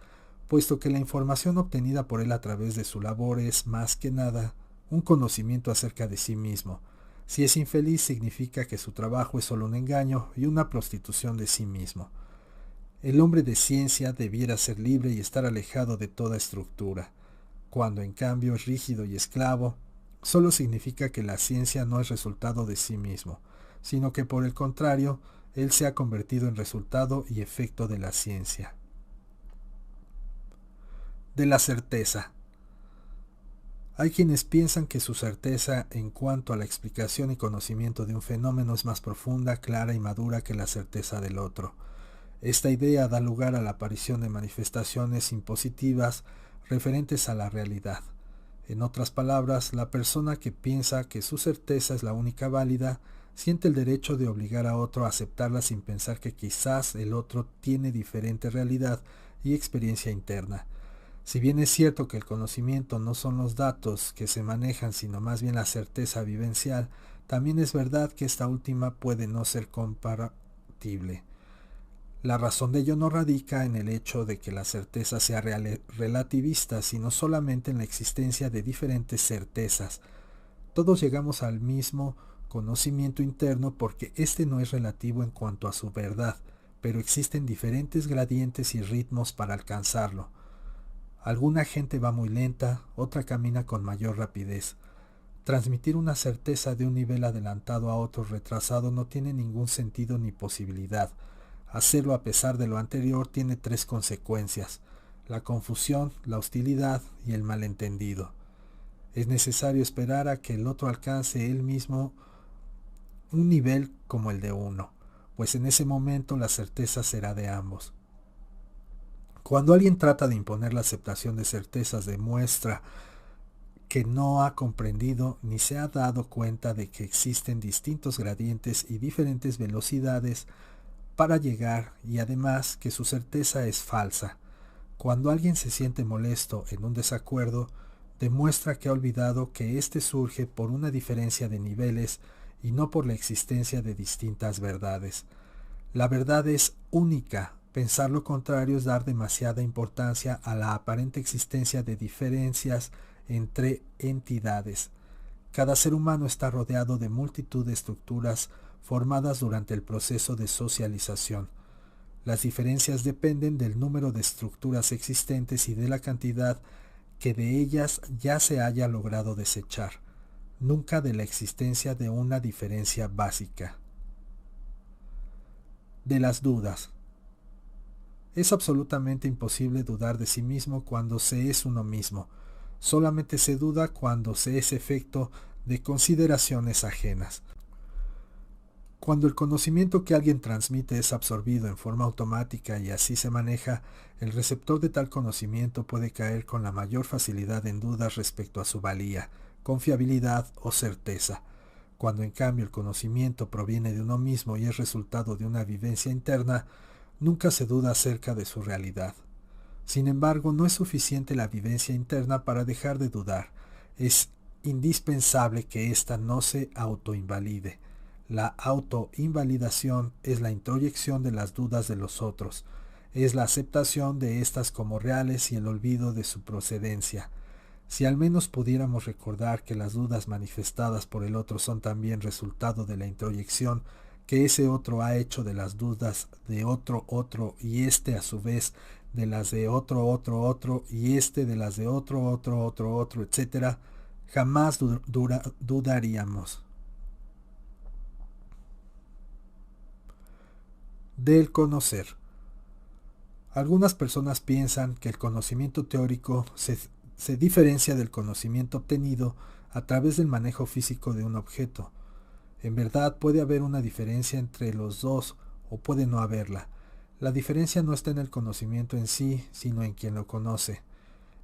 Speaker 1: puesto que la información obtenida por él a través de su labor es, más que nada, un conocimiento acerca de sí mismo. Si es infeliz, significa que su trabajo es solo un engaño y una prostitución de sí mismo. El hombre de ciencia debiera ser libre y estar alejado de toda estructura. Cuando en cambio es rígido y esclavo, solo significa que la ciencia no es resultado de sí mismo, sino que por el contrario, él se ha convertido en resultado y efecto de la ciencia. De la certeza. Hay quienes piensan que su certeza en cuanto a la explicación y conocimiento de un fenómeno es más profunda, clara y madura que la certeza del otro. Esta idea da lugar a la aparición de manifestaciones impositivas referentes a la realidad. En otras palabras, la persona que piensa que su certeza es la única válida siente el derecho de obligar a otro a aceptarla sin pensar que quizás el otro tiene diferente realidad y experiencia interna. Si bien es cierto que el conocimiento no son los datos que se manejan, sino más bien la certeza vivencial, también es verdad que esta última puede no ser comparatible. La razón de ello no radica en el hecho de que la certeza sea relativista, sino solamente en la existencia de diferentes certezas. Todos llegamos al mismo conocimiento interno porque éste no es relativo en cuanto a su verdad, pero existen diferentes gradientes y ritmos para alcanzarlo. Alguna gente va muy lenta, otra camina con mayor rapidez. Transmitir una certeza de un nivel adelantado a otro retrasado no tiene ningún sentido ni posibilidad. Hacerlo a pesar de lo anterior tiene tres consecuencias: la confusión, la hostilidad y el malentendido. Es necesario esperar a que el otro alcance él mismo un nivel como el de uno, pues en ese momento la certeza será de ambos. Cuando alguien trata de imponer la aceptación de certezas, demuestra que no ha comprendido ni se ha dado cuenta de que existen distintos gradientes y diferentes velocidades para llegar, y además que su certeza es falsa. Cuando alguien se siente molesto en un desacuerdo, demuestra que ha olvidado que éste surge por una diferencia de niveles y no por la existencia de distintas verdades. La verdad es única. Pensar lo contrario es dar demasiada importancia a la aparente existencia de diferencias entre entidades. Cada ser humano está rodeado de multitud de estructuras formadas durante el proceso de socialización. Las diferencias dependen del número de estructuras existentes y de la cantidad que de ellas ya se haya logrado desechar, nunca de la existencia de una diferencia básica. De las dudas. Es absolutamente imposible dudar de sí mismo cuando se es uno mismo. Solamente se duda cuando se es efecto de consideraciones ajenas. Cuando el conocimiento que alguien transmite es absorbido en forma automática y así se maneja, el receptor de tal conocimiento puede caer con la mayor facilidad en dudas respecto a su valía, confiabilidad o certeza. Cuando en cambio el conocimiento proviene de uno mismo y es resultado de una vivencia interna, nunca se duda acerca de su realidad. Sin embargo, no es suficiente la vivencia interna para dejar de dudar. Es indispensable que ésta no se autoinvalide. La autoinvalidación es la introyección de las dudas de los otros, es la aceptación de éstas como reales y el olvido de su procedencia. Si al menos pudiéramos recordar que las dudas manifestadas por el otro son también resultado de la introyección que ese otro ha hecho de las dudas de otro y éste a su vez de las de otro y éste de las de otro, etc., jamás dudaríamos. Del conocer. Algunas personas piensan que el conocimiento teórico se diferencia del conocimiento obtenido a través del manejo físico de un objeto. En verdad puede haber una diferencia entre los dos o puede no haberla. La diferencia no está en el conocimiento en sí, sino en quien lo conoce.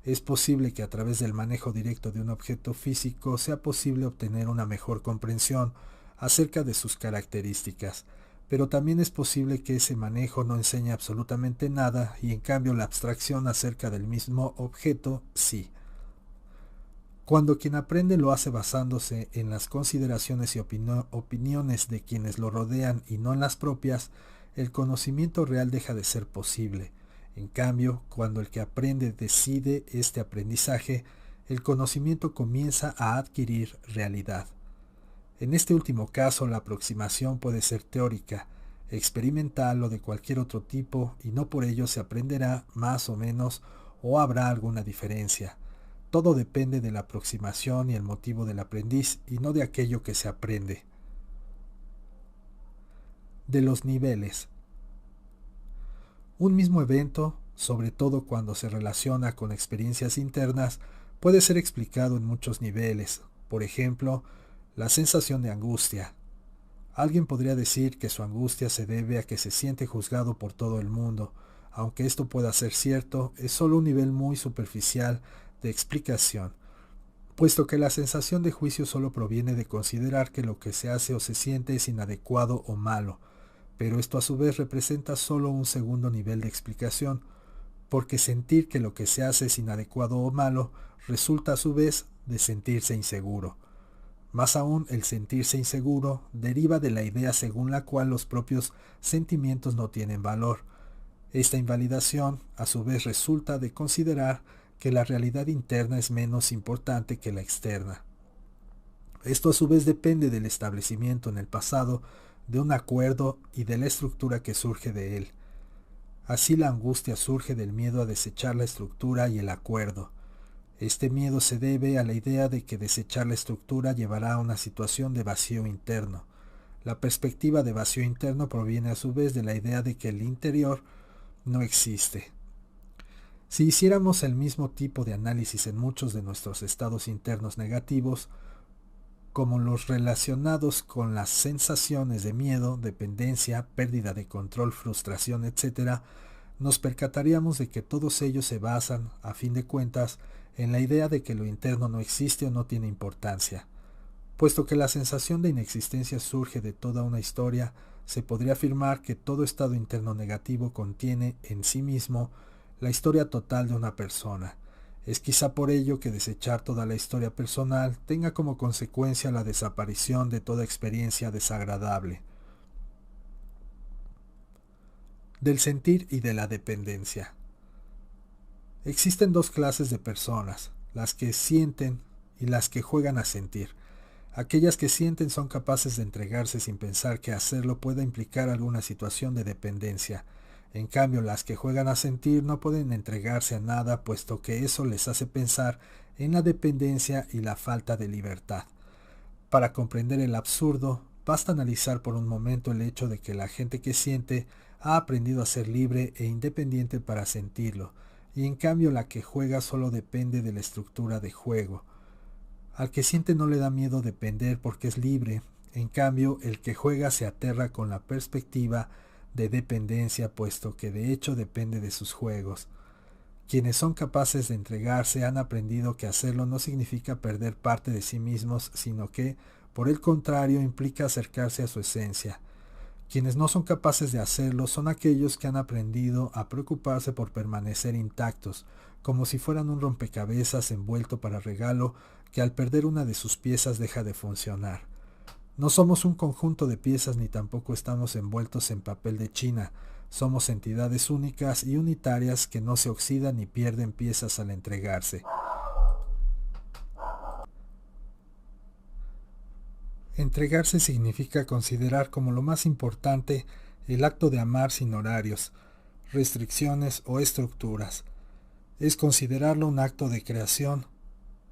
Speaker 1: Es posible que a través del manejo directo de un objeto físico sea posible obtener una mejor comprensión acerca de sus características, pero también es posible que ese manejo no enseñe absolutamente nada y en cambio la abstracción acerca del mismo objeto sí. Cuando quien aprende lo hace basándose en las consideraciones y opiniones de quienes lo rodean y no en las propias, el conocimiento real deja de ser posible. En cambio, cuando el que aprende decide este aprendizaje, el conocimiento comienza a adquirir realidad. En este último caso, la aproximación puede ser teórica, experimental o de cualquier otro tipo, y no por ello se aprenderá más o menos o habrá alguna diferencia. Todo depende de la aproximación y el motivo del aprendiz, y no de aquello que se aprende. De los niveles. Un mismo evento, sobre todo cuando se relaciona con experiencias internas, puede ser explicado en muchos niveles. Por ejemplo, la sensación de angustia. Alguien podría decir que su angustia se debe a que se siente juzgado por todo el mundo. Aunque esto pueda ser cierto, es solo un nivel muy superficial de explicación, puesto que la sensación de juicio solo proviene de considerar que lo que se hace o se siente es inadecuado o malo, pero esto a su vez representa solo un segundo nivel de explicación, porque sentir que lo que se hace es inadecuado o malo resulta a su vez de sentirse inseguro. Más aún, el sentirse inseguro deriva de la idea según la cual los propios sentimientos no tienen valor. Esta invalidación, a su vez, resulta de considerar que la realidad interna es menos importante que la externa. Esto a su vez depende del establecimiento en el pasado de un acuerdo y de la estructura que surge de él. Así la angustia surge del miedo a desechar la estructura y el acuerdo. Este miedo se debe a la idea de que desechar la estructura llevará a una situación de vacío interno. La perspectiva de vacío interno proviene a su vez de la idea de que el interior no existe. Si hiciéramos el mismo tipo de análisis en muchos de nuestros estados internos negativos, como los relacionados con las sensaciones de miedo, dependencia, pérdida de control, frustración, etc., nos percataríamos de que todos ellos se basan, a fin de cuentas, en la idea de que lo interno no existe o no tiene importancia. Puesto que la sensación de inexistencia surge de toda una historia, se podría afirmar que todo estado interno negativo contiene en sí mismo la historia total de una persona. Es quizá por ello que desechar toda la historia personal tenga como consecuencia la desaparición de toda experiencia desagradable. Del sentir y de la dependencia. Existen dos clases de personas, las que sienten y las que juegan a sentir. Aquellas que sienten son capaces de entregarse sin pensar que hacerlo pueda implicar alguna situación de dependencia. En cambio, las que juegan a sentir no pueden entregarse a nada, puesto que eso les hace pensar en la dependencia y la falta de libertad. Para comprender el absurdo, basta analizar por un momento el hecho de que la gente que siente ha aprendido a ser libre e independiente para sentirlo, y en cambio la que juega solo depende de la estructura de juego. Al que siente no le da miedo depender porque es libre, en cambio el que juega se aterra con la perspectiva de dependencia, puesto que de hecho depende de sus juegos. Quienes son capaces de entregarse han aprendido que hacerlo no significa perder parte de sí mismos, sino que, por el contrario, implica acercarse a su esencia. Quienes no son capaces de hacerlo son aquellos que han aprendido a preocuparse por permanecer intactos, como si fueran un rompecabezas envuelto para regalo que al perder una de sus piezas deja de funcionar. No somos un conjunto de piezas ni tampoco estamos envueltos en papel de China. Somos entidades únicas y unitarias que no se oxidan ni pierden piezas al entregarse. Entregarse significa considerar como lo más importante el acto de amar sin horarios, restricciones o estructuras. Es considerarlo un acto de creación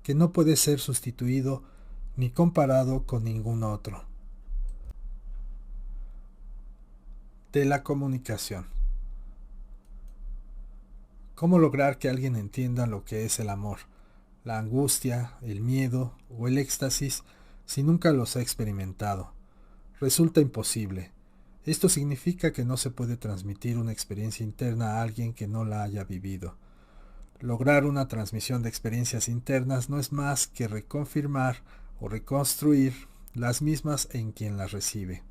Speaker 1: que no puede ser sustituido ni comparado con ningún otro. De la comunicación. ¿Cómo lograr que alguien entienda lo que es el amor, la angustia, el miedo o el éxtasis si nunca los ha experimentado? Resulta imposible. Esto significa que no se puede transmitir una experiencia interna a alguien que no la haya vivido. Lograr una transmisión de experiencias internas no es más que reconfirmar o reconstruir las mismas en quien las recibe.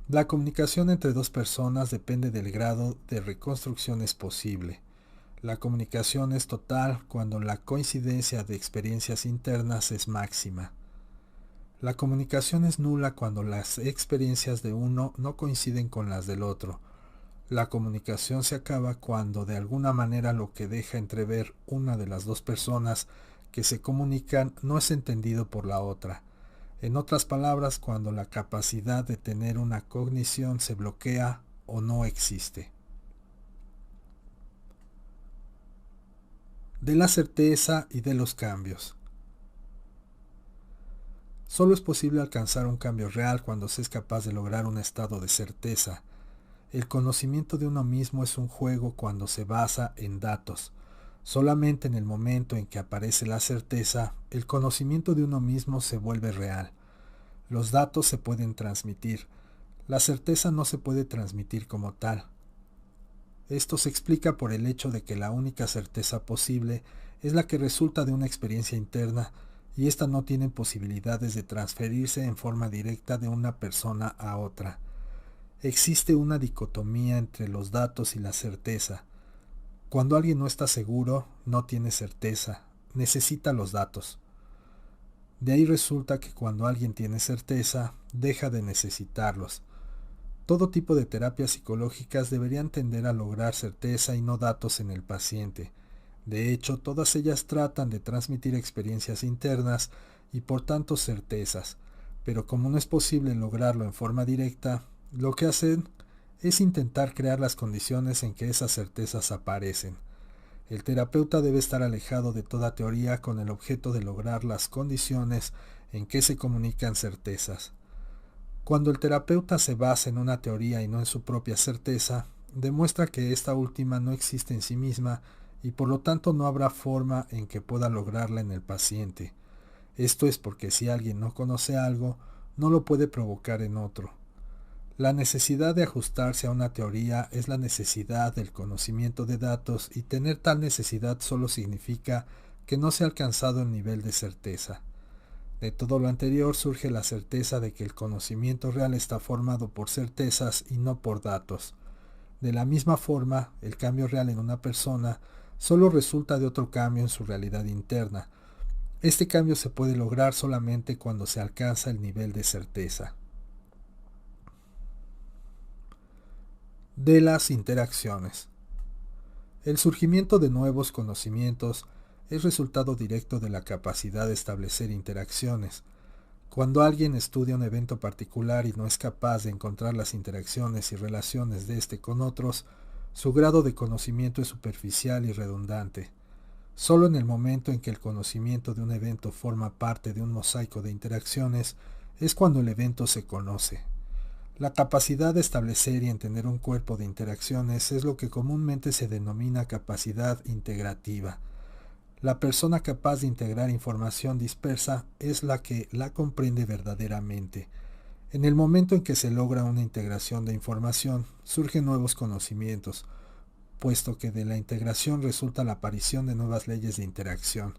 Speaker 1: La comunicación entre dos personas depende del grado de reconstrucción es posible. La comunicación es total cuando la coincidencia de experiencias internas es máxima. La comunicación es nula cuando las experiencias de uno no coinciden con las del otro. La comunicación se acaba cuando de alguna manera lo que deja entrever una de las dos personas que se comunican no es entendido por la otra. En otras palabras, cuando la capacidad de tener una cognición se bloquea o no existe. De la certeza y de los cambios. Solo es posible alcanzar un cambio real cuando se es capaz de lograr un estado de certeza. El conocimiento de uno mismo es un juego cuando se basa en datos. Solamente en el momento en que aparece la certeza, el conocimiento de uno mismo se vuelve real. Los datos se pueden transmitir. La certeza no se puede transmitir como tal. Esto se explica por el hecho de que la única certeza posible es la que resulta de una experiencia interna, y ésta no tiene posibilidades de transferirse en forma directa de una persona a otra. Existe una dicotomía entre los datos y la certeza. Cuando alguien no está seguro, no tiene certeza, necesita los datos. De ahí resulta que cuando alguien tiene certeza, deja de necesitarlos. Todo tipo de terapias psicológicas deberían tender a lograr certeza y no datos en el paciente. De hecho, todas ellas tratan de transmitir experiencias internas y por tanto certezas, pero como no es posible lograrlo en forma directa, lo que hacen es intentar crear las condiciones en que esas certezas aparecen. El terapeuta debe estar alejado de toda teoría con el objeto de lograr las condiciones en que se comunican certezas. Cuando el terapeuta se basa en una teoría y no en su propia certeza, demuestra que esta última no existe en sí misma y por lo tanto no habrá forma en que pueda lograrla en el paciente. Esto es porque si alguien no conoce algo, no lo puede provocar en otro. La necesidad de ajustarse a una teoría es la necesidad del conocimiento de datos, y tener tal necesidad solo significa que no se ha alcanzado el nivel de certeza. De todo lo anterior surge la certeza de que el conocimiento real está formado por certezas y no por datos. De la misma forma, el cambio real en una persona solo resulta de otro cambio en su realidad interna. Este cambio se puede lograr solamente cuando se alcanza el nivel de certeza. De las interacciones. El surgimiento de nuevos conocimientos es resultado directo de la capacidad de establecer interacciones. Cuando alguien estudia un evento particular y no es capaz de encontrar las interacciones y relaciones de este con otros, su grado de conocimiento es superficial y redundante. Solo en el momento en que el conocimiento de un evento forma parte de un mosaico de interacciones es cuando el evento se conoce. La capacidad de establecer y entender un cuerpo de interacciones es lo que comúnmente se denomina capacidad integrativa. La persona capaz de integrar información dispersa es la que la comprende verdaderamente. En el momento en que se logra una integración de información, surgen nuevos conocimientos, puesto que de la integración resulta la aparición de nuevas leyes de interacción.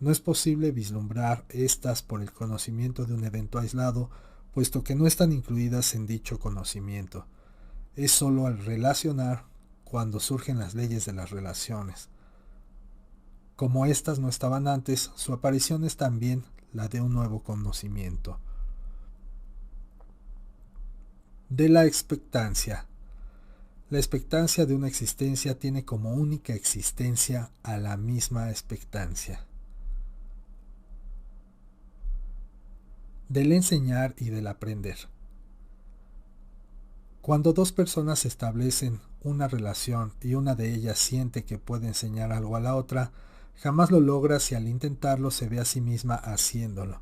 Speaker 1: No es posible vislumbrar estas por el conocimiento de un evento aislado, puesto que no están incluidas en dicho conocimiento. Es sólo al relacionar cuando surgen las leyes de las relaciones. Como éstas no estaban antes, su aparición es también la de un nuevo conocimiento. De la expectancia. La expectancia de una existencia tiene como única existencia a la misma expectancia. Del enseñar y del aprender. Cuando dos personas establecen una relación y una de ellas siente que puede enseñar algo a la otra, jamás lo logra si al intentarlo se ve a sí misma haciéndolo.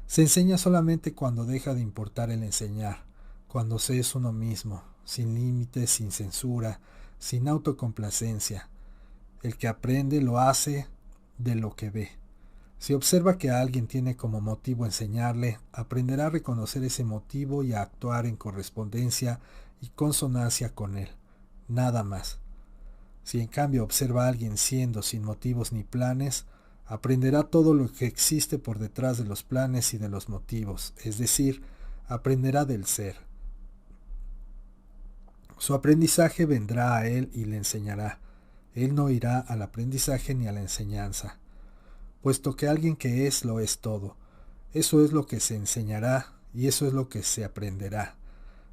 Speaker 1: Se enseña solamente cuando deja de importar el enseñar, cuando se es uno mismo, sin límites, sin censura, sin autocomplacencia. El que aprende lo hace de lo que ve. Si observa que a alguien tiene como motivo enseñarle, aprenderá a reconocer ese motivo y a actuar en correspondencia y consonancia con él. Nada más. Si en cambio observa a alguien siendo sin motivos ni planes, aprenderá todo lo que existe por detrás de los planes y de los motivos, es decir, aprenderá del ser. Su aprendizaje vendrá a él y le enseñará. Él no irá al aprendizaje ni a la enseñanza, puesto que alguien que es lo es todo. Eso es lo que se enseñará y eso es lo que se aprenderá.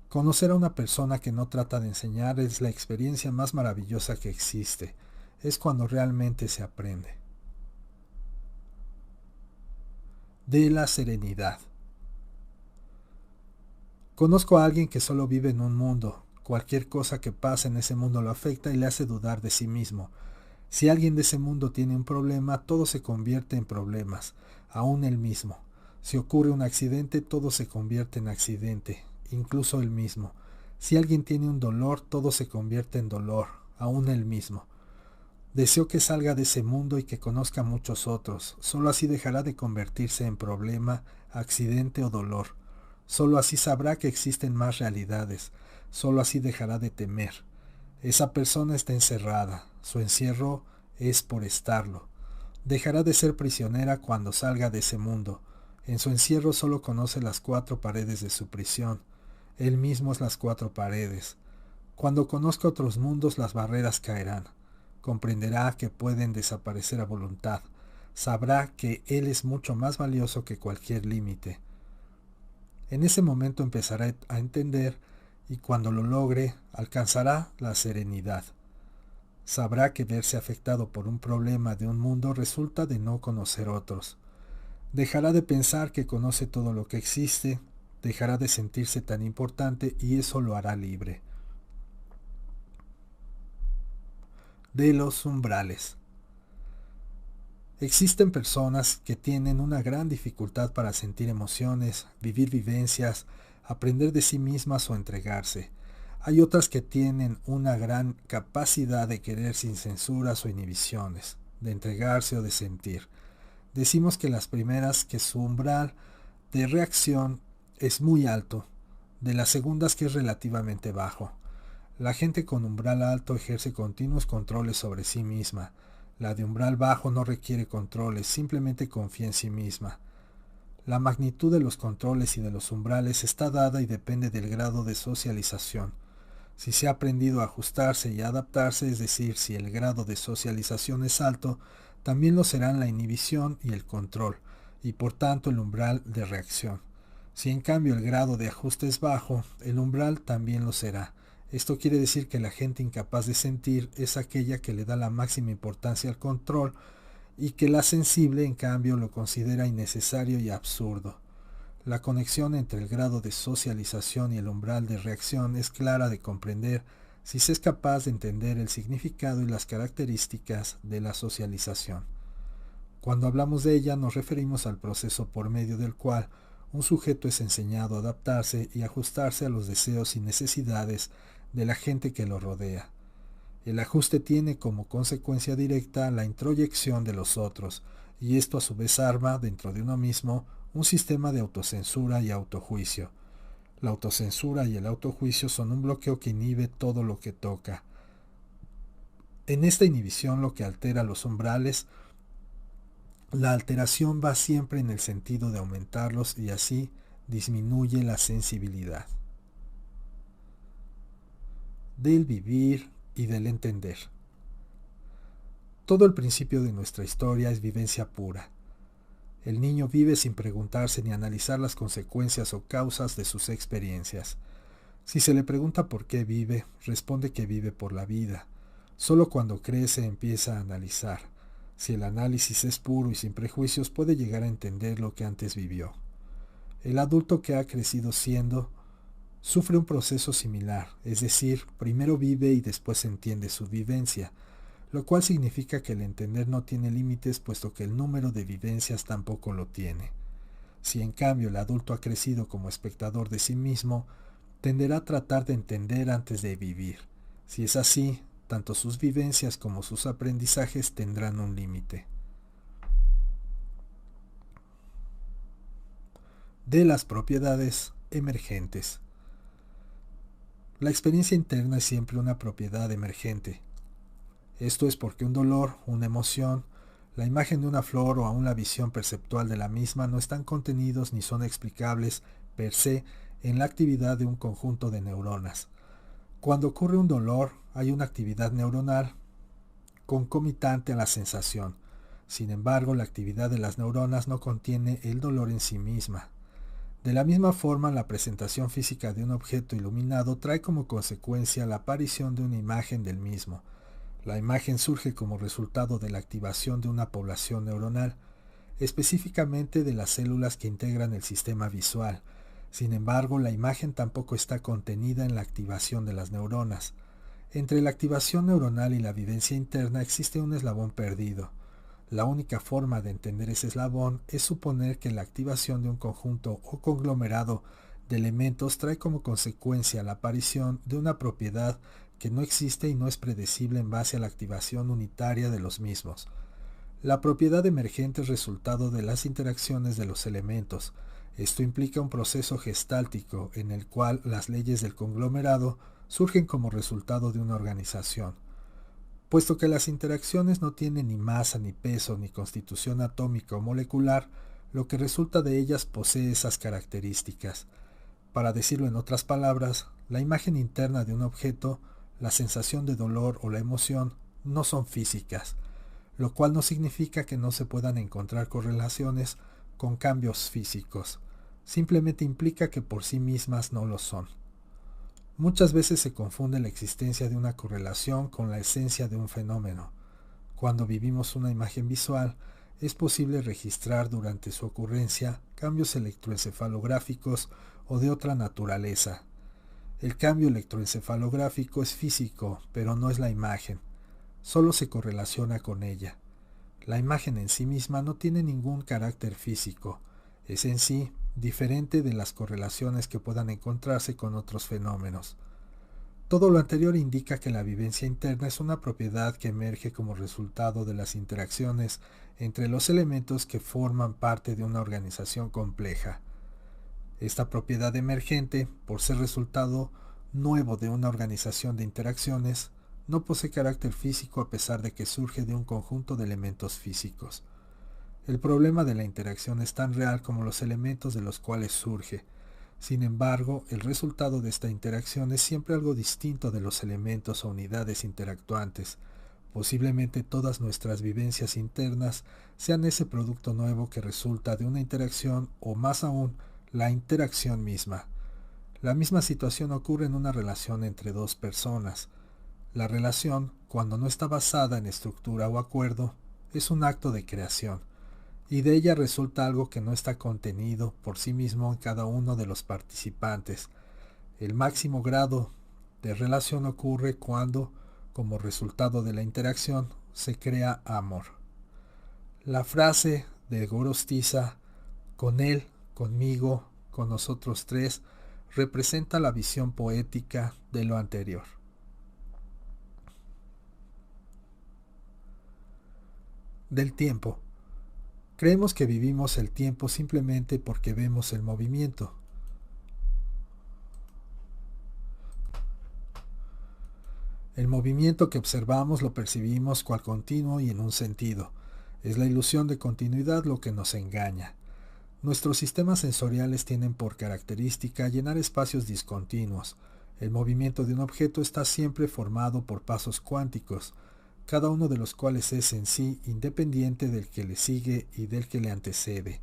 Speaker 1: Conocer a una persona que no trata de enseñar es la experiencia más maravillosa que existe. Es cuando realmente se aprende. de la serenidad. Conozco a alguien que solo vive en un mundo. Cualquier cosa que pase en ese mundo lo afecta y le hace dudar de sí mismo. Si alguien de ese mundo tiene un problema, todo se convierte en problemas, aún él mismo. Si ocurre un accidente, todo se convierte en accidente, incluso él mismo. Si alguien tiene un dolor, todo se convierte en dolor, aún él mismo. Deseo que salga de ese mundo y que conozca muchos otros. Solo así dejará de convertirse en problema, accidente o dolor. Solo así sabrá que existen más realidades. Solo así dejará de temer. Esa persona está encerrada. Su encierro es por estarlo. Dejará de ser prisionera cuando salga de ese mundo. En su encierro solo conoce las 4 paredes de su prisión. Él mismo es las 4 paredes. Cuando conozca otros mundos, las barreras caerán. Comprenderá que pueden desaparecer a voluntad. Sabrá que él es mucho más valioso que cualquier límite. En ese momento empezará a entender y cuando lo logre alcanzará la serenidad. Sabrá que verse afectado por un problema de un mundo resulta de no conocer otros. Dejará de pensar que conoce todo lo que existe, dejará de sentirse tan importante y eso lo hará libre. De los umbrales. Existen personas que tienen una gran dificultad para sentir emociones, vivir vivencias, aprender de sí mismas o entregarse. Hay otras que tienen una gran capacidad de querer sin censuras o inhibiciones, de entregarse o de sentir. Decimos que las primeras que su umbral de reacción es muy alto, de las segundas que es relativamente bajo. La gente con umbral alto ejerce continuos controles sobre sí misma. La de umbral bajo no requiere controles, simplemente confía en sí misma. La magnitud de los controles y de los umbrales está dada y depende del grado de socialización. Si se ha aprendido a ajustarse y a adaptarse, es decir, si el grado de socialización es alto, también lo serán la inhibición y el control, y por tanto el umbral de reacción. Si en cambio el grado de ajuste es bajo, el umbral también lo será. Esto quiere decir que la gente incapaz de sentir es aquella que le da la máxima importancia al control y que la sensible en cambio lo considera innecesario y absurdo. La conexión entre el grado de socialización y el umbral de reacción es clara de comprender si se es capaz de entender el significado y las características de la socialización. Cuando hablamos de ella nos referimos al proceso por medio del cual un sujeto es enseñado a adaptarse y ajustarse a los deseos y necesidades de la gente que lo rodea. El ajuste tiene como consecuencia directa la introyección de los otros, y esto a su vez arma, dentro de uno mismo, un sistema de autocensura y autojuicio. La autocensura y el autojuicio son un bloqueo que inhibe todo lo que toca. En esta inhibición lo que altera los umbrales, la alteración va siempre en el sentido de aumentarlos y así disminuye la sensibilidad. Del vivir y del entender. Todo el principio de nuestra historia es vivencia pura. El niño vive sin preguntarse ni analizar las consecuencias o causas de sus experiencias. Si se le pregunta por qué vive, responde que vive por la vida. Solo cuando crece empieza a analizar. Si el análisis es puro y sin prejuicios, puede llegar a entender lo que antes vivió. El adulto que ha crecido siendo sufre un proceso similar, es decir, primero vive y después entiende su vivencia, lo cual significa que el entender no tiene límites puesto que el número de vivencias tampoco lo tiene. Si en cambio el adulto ha crecido como espectador de sí mismo, tenderá a tratar de entender antes de vivir. Si es así, tanto sus vivencias como sus aprendizajes tendrán un límite. De las propiedades emergentes. La experiencia interna es siempre una propiedad emergente. Esto es porque un dolor, una emoción, la imagen de una flor o aún la visión perceptual de la misma no están contenidos ni son explicables per se en la actividad de un conjunto de neuronas. Cuando ocurre un dolor, hay una actividad neuronal concomitante a la sensación. Sin embargo, la actividad de las neuronas no contiene el dolor en sí misma. De la misma forma, la presentación física de un objeto iluminado trae como consecuencia la aparición de una imagen del mismo. La imagen surge como resultado de la activación de una población neuronal. específicamente de las células que integran el sistema visual. Sin embargo, la imagen tampoco está contenida en la activación de las neuronas. Entre la activación neuronal y la vivencia interna existe un eslabón perdido. La única forma de entender ese eslabón es suponer que la activación de un conjunto o conglomerado de elementos trae como consecuencia la aparición de una propiedad que no existe y no es predecible en base a la activación unitaria de los mismos. La propiedad emergente es resultado de las interacciones de los elementos. Esto implica un proceso gestáltico en el cual las leyes del conglomerado surgen como resultado de una organización. Puesto que las interacciones no tienen ni masa, ni peso, ni constitución atómica o molecular, lo que resulta de ellas posee esas características. Para decirlo en otras palabras, la imagen interna de un objeto, la sensación de dolor o la emoción, no son físicas, lo cual no significa que no se puedan encontrar correlaciones con cambios físicos. Simplemente implica que por sí mismas no lo son. Muchas veces se confunde la existencia de una correlación con la esencia de un fenómeno. Cuando vivimos una imagen visual, es posible registrar durante su ocurrencia cambios electroencefalográficos o de otra naturaleza. El cambio electroencefalográfico es físico, pero no es la imagen. Solo se correlaciona con ella. La imagen en sí misma no tiene ningún carácter físico. Es en sí diferente de las correlaciones que puedan encontrarse con otros fenómenos. Todo lo anterior indica que la vivencia interna es una propiedad que emerge como resultado de las interacciones entre los elementos que forman parte de una organización compleja. Esta propiedad emergente, por ser resultado nuevo de una organización de interacciones, no posee carácter físico a pesar de que surge de un conjunto de elementos físicos. El problema de la interacción es tan real como los elementos de los cuales surge. Sin embargo, el resultado de esta interacción es siempre algo distinto de los elementos o unidades interactuantes. Posiblemente todas nuestras vivencias internas sean ese producto nuevo que resulta de una interacción o, más aún, la interacción misma. La misma situación ocurre en una relación entre dos personas. La relación, cuando no está basada en estructura o acuerdo, es un acto de creación, y de ella resulta algo que no está contenido por sí mismo en cada uno de los participantes. El máximo grado de relación ocurre cuando, como resultado de la interacción, se crea amor. La frase de Gorostiza, con él, conmigo, con nosotros tres, representa la visión poética de lo anterior. Del tiempo. Creemos que vivimos el tiempo simplemente porque vemos el movimiento. El movimiento que observamos lo percibimos cual continuo y en un sentido. Es la ilusión de continuidad lo que nos engaña. Nuestros sistemas sensoriales tienen por característica llenar espacios discontinuos. El movimiento de un objeto está siempre formado por pasos cuánticos, cada uno de los cuales es en sí independiente del que le sigue y del que le antecede.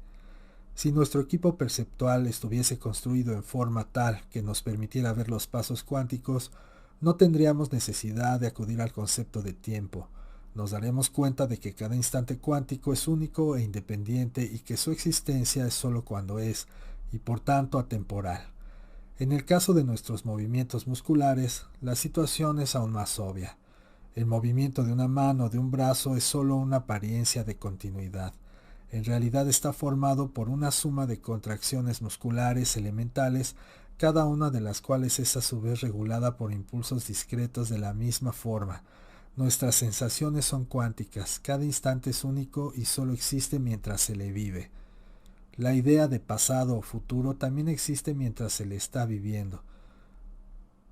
Speaker 1: Si nuestro equipo perceptual estuviese construido en forma tal que nos permitiera ver los pasos cuánticos, no tendríamos necesidad de acudir al concepto de tiempo. Nos daremos cuenta de que cada instante cuántico es único e independiente y que su existencia es sólo cuando es, y por tanto atemporal. En el caso de nuestros movimientos musculares, la situación es aún más obvia. El movimiento de una mano o de un brazo es sólo una apariencia de continuidad. En realidad está formado por una suma de contracciones musculares elementales, cada una de las cuales es a su vez regulada por impulsos discretos de la misma forma. Nuestras sensaciones son cuánticas, cada instante es único y sólo existe mientras se le vive. La idea de pasado o futuro también existe mientras se le está viviendo.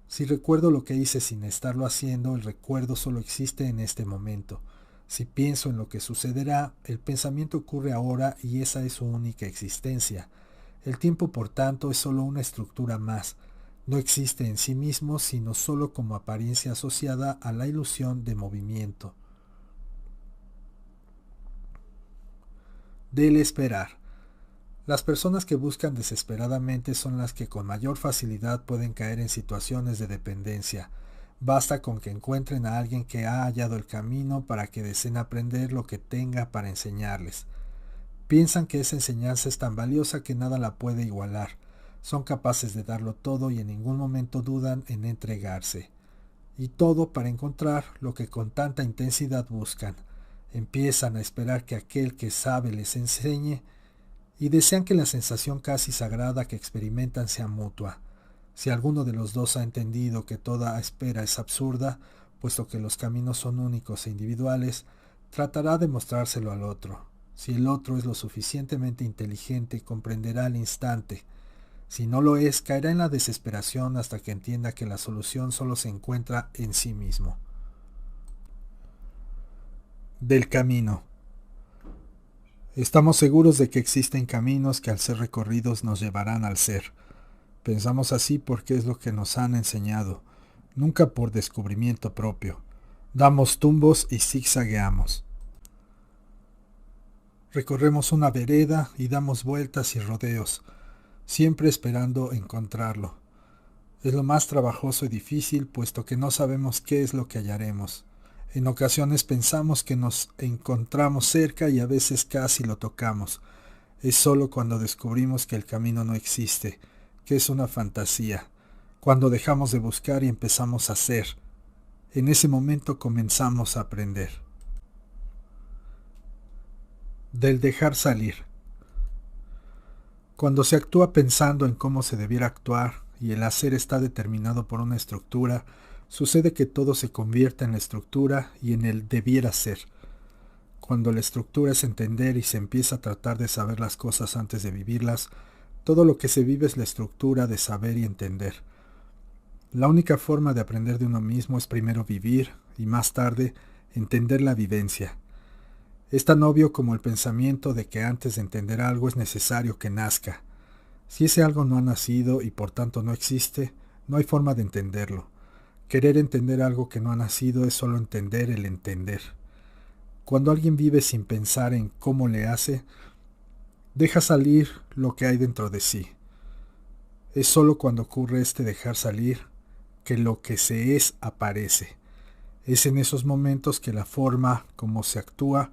Speaker 1: Si recuerdo lo que hice sin estarlo haciendo, el recuerdo solo existe en este momento. Si pienso en lo que sucederá, el pensamiento ocurre ahora y esa es su única existencia. El tiempo, por tanto, es solo una estructura más. No existe en sí mismo, sino solo como apariencia asociada a la ilusión de movimiento. Del esperar. Las personas que buscan desesperadamente son las que con mayor facilidad pueden caer en situaciones de dependencia. Basta con que encuentren a alguien que ha hallado el camino para que deseen aprender lo que tenga para enseñarles. Piensan que esa enseñanza es tan valiosa que nada la puede igualar. Son capaces de darlo todo y en ningún momento dudan en entregarse. Y todo para encontrar lo que con tanta intensidad buscan. Empiezan a esperar que aquel que sabe les enseñe y desean que la sensación casi sagrada que experimentan sea mutua. Si alguno de los dos ha entendido que toda espera es absurda, puesto que los caminos son únicos e individuales, tratará de mostrárselo al otro. Si el otro es lo suficientemente inteligente, comprenderá al instante. Si no lo es, caerá en la desesperación hasta que entienda que la solución solo se encuentra en sí mismo. Del camino. Estamos seguros de que existen caminos que al ser recorridos nos llevarán al ser. Pensamos así porque es lo que nos han enseñado, nunca por descubrimiento propio. Damos tumbos y zigzagueamos. Recorremos una vereda y damos vueltas y rodeos, siempre esperando encontrarlo. Es lo más trabajoso y difícil, puesto que no sabemos qué es lo que hallaremos. En ocasiones pensamos que nos encontramos cerca y a veces casi lo tocamos. Es solo cuando descubrimos que el camino no existe, que es una fantasía, cuando dejamos de buscar y empezamos a ser. En ese momento comenzamos a aprender. Del dejar salir. Cuando se actúa pensando en cómo se debiera actuar y el hacer está determinado por una estructura, sucede que todo se convierte en la estructura y en el debiera ser. Cuando la estructura es entender y se empieza a tratar de saber las cosas antes de vivirlas, todo lo que se vive es la estructura de saber y entender. La única forma de aprender de uno mismo es primero vivir y más tarde entender la vivencia. Es tan obvio como el pensamiento de que antes de entender algo es necesario que nazca. Si ese algo no ha nacido y por tanto no existe, no hay forma de entenderlo. Querer entender algo que no ha nacido es solo entender el entender. Cuando alguien vive sin pensar en cómo le hace, deja salir lo que hay dentro de sí. Es solo cuando ocurre este dejar salir que lo que se es aparece. Es en esos momentos que la forma como se actúa,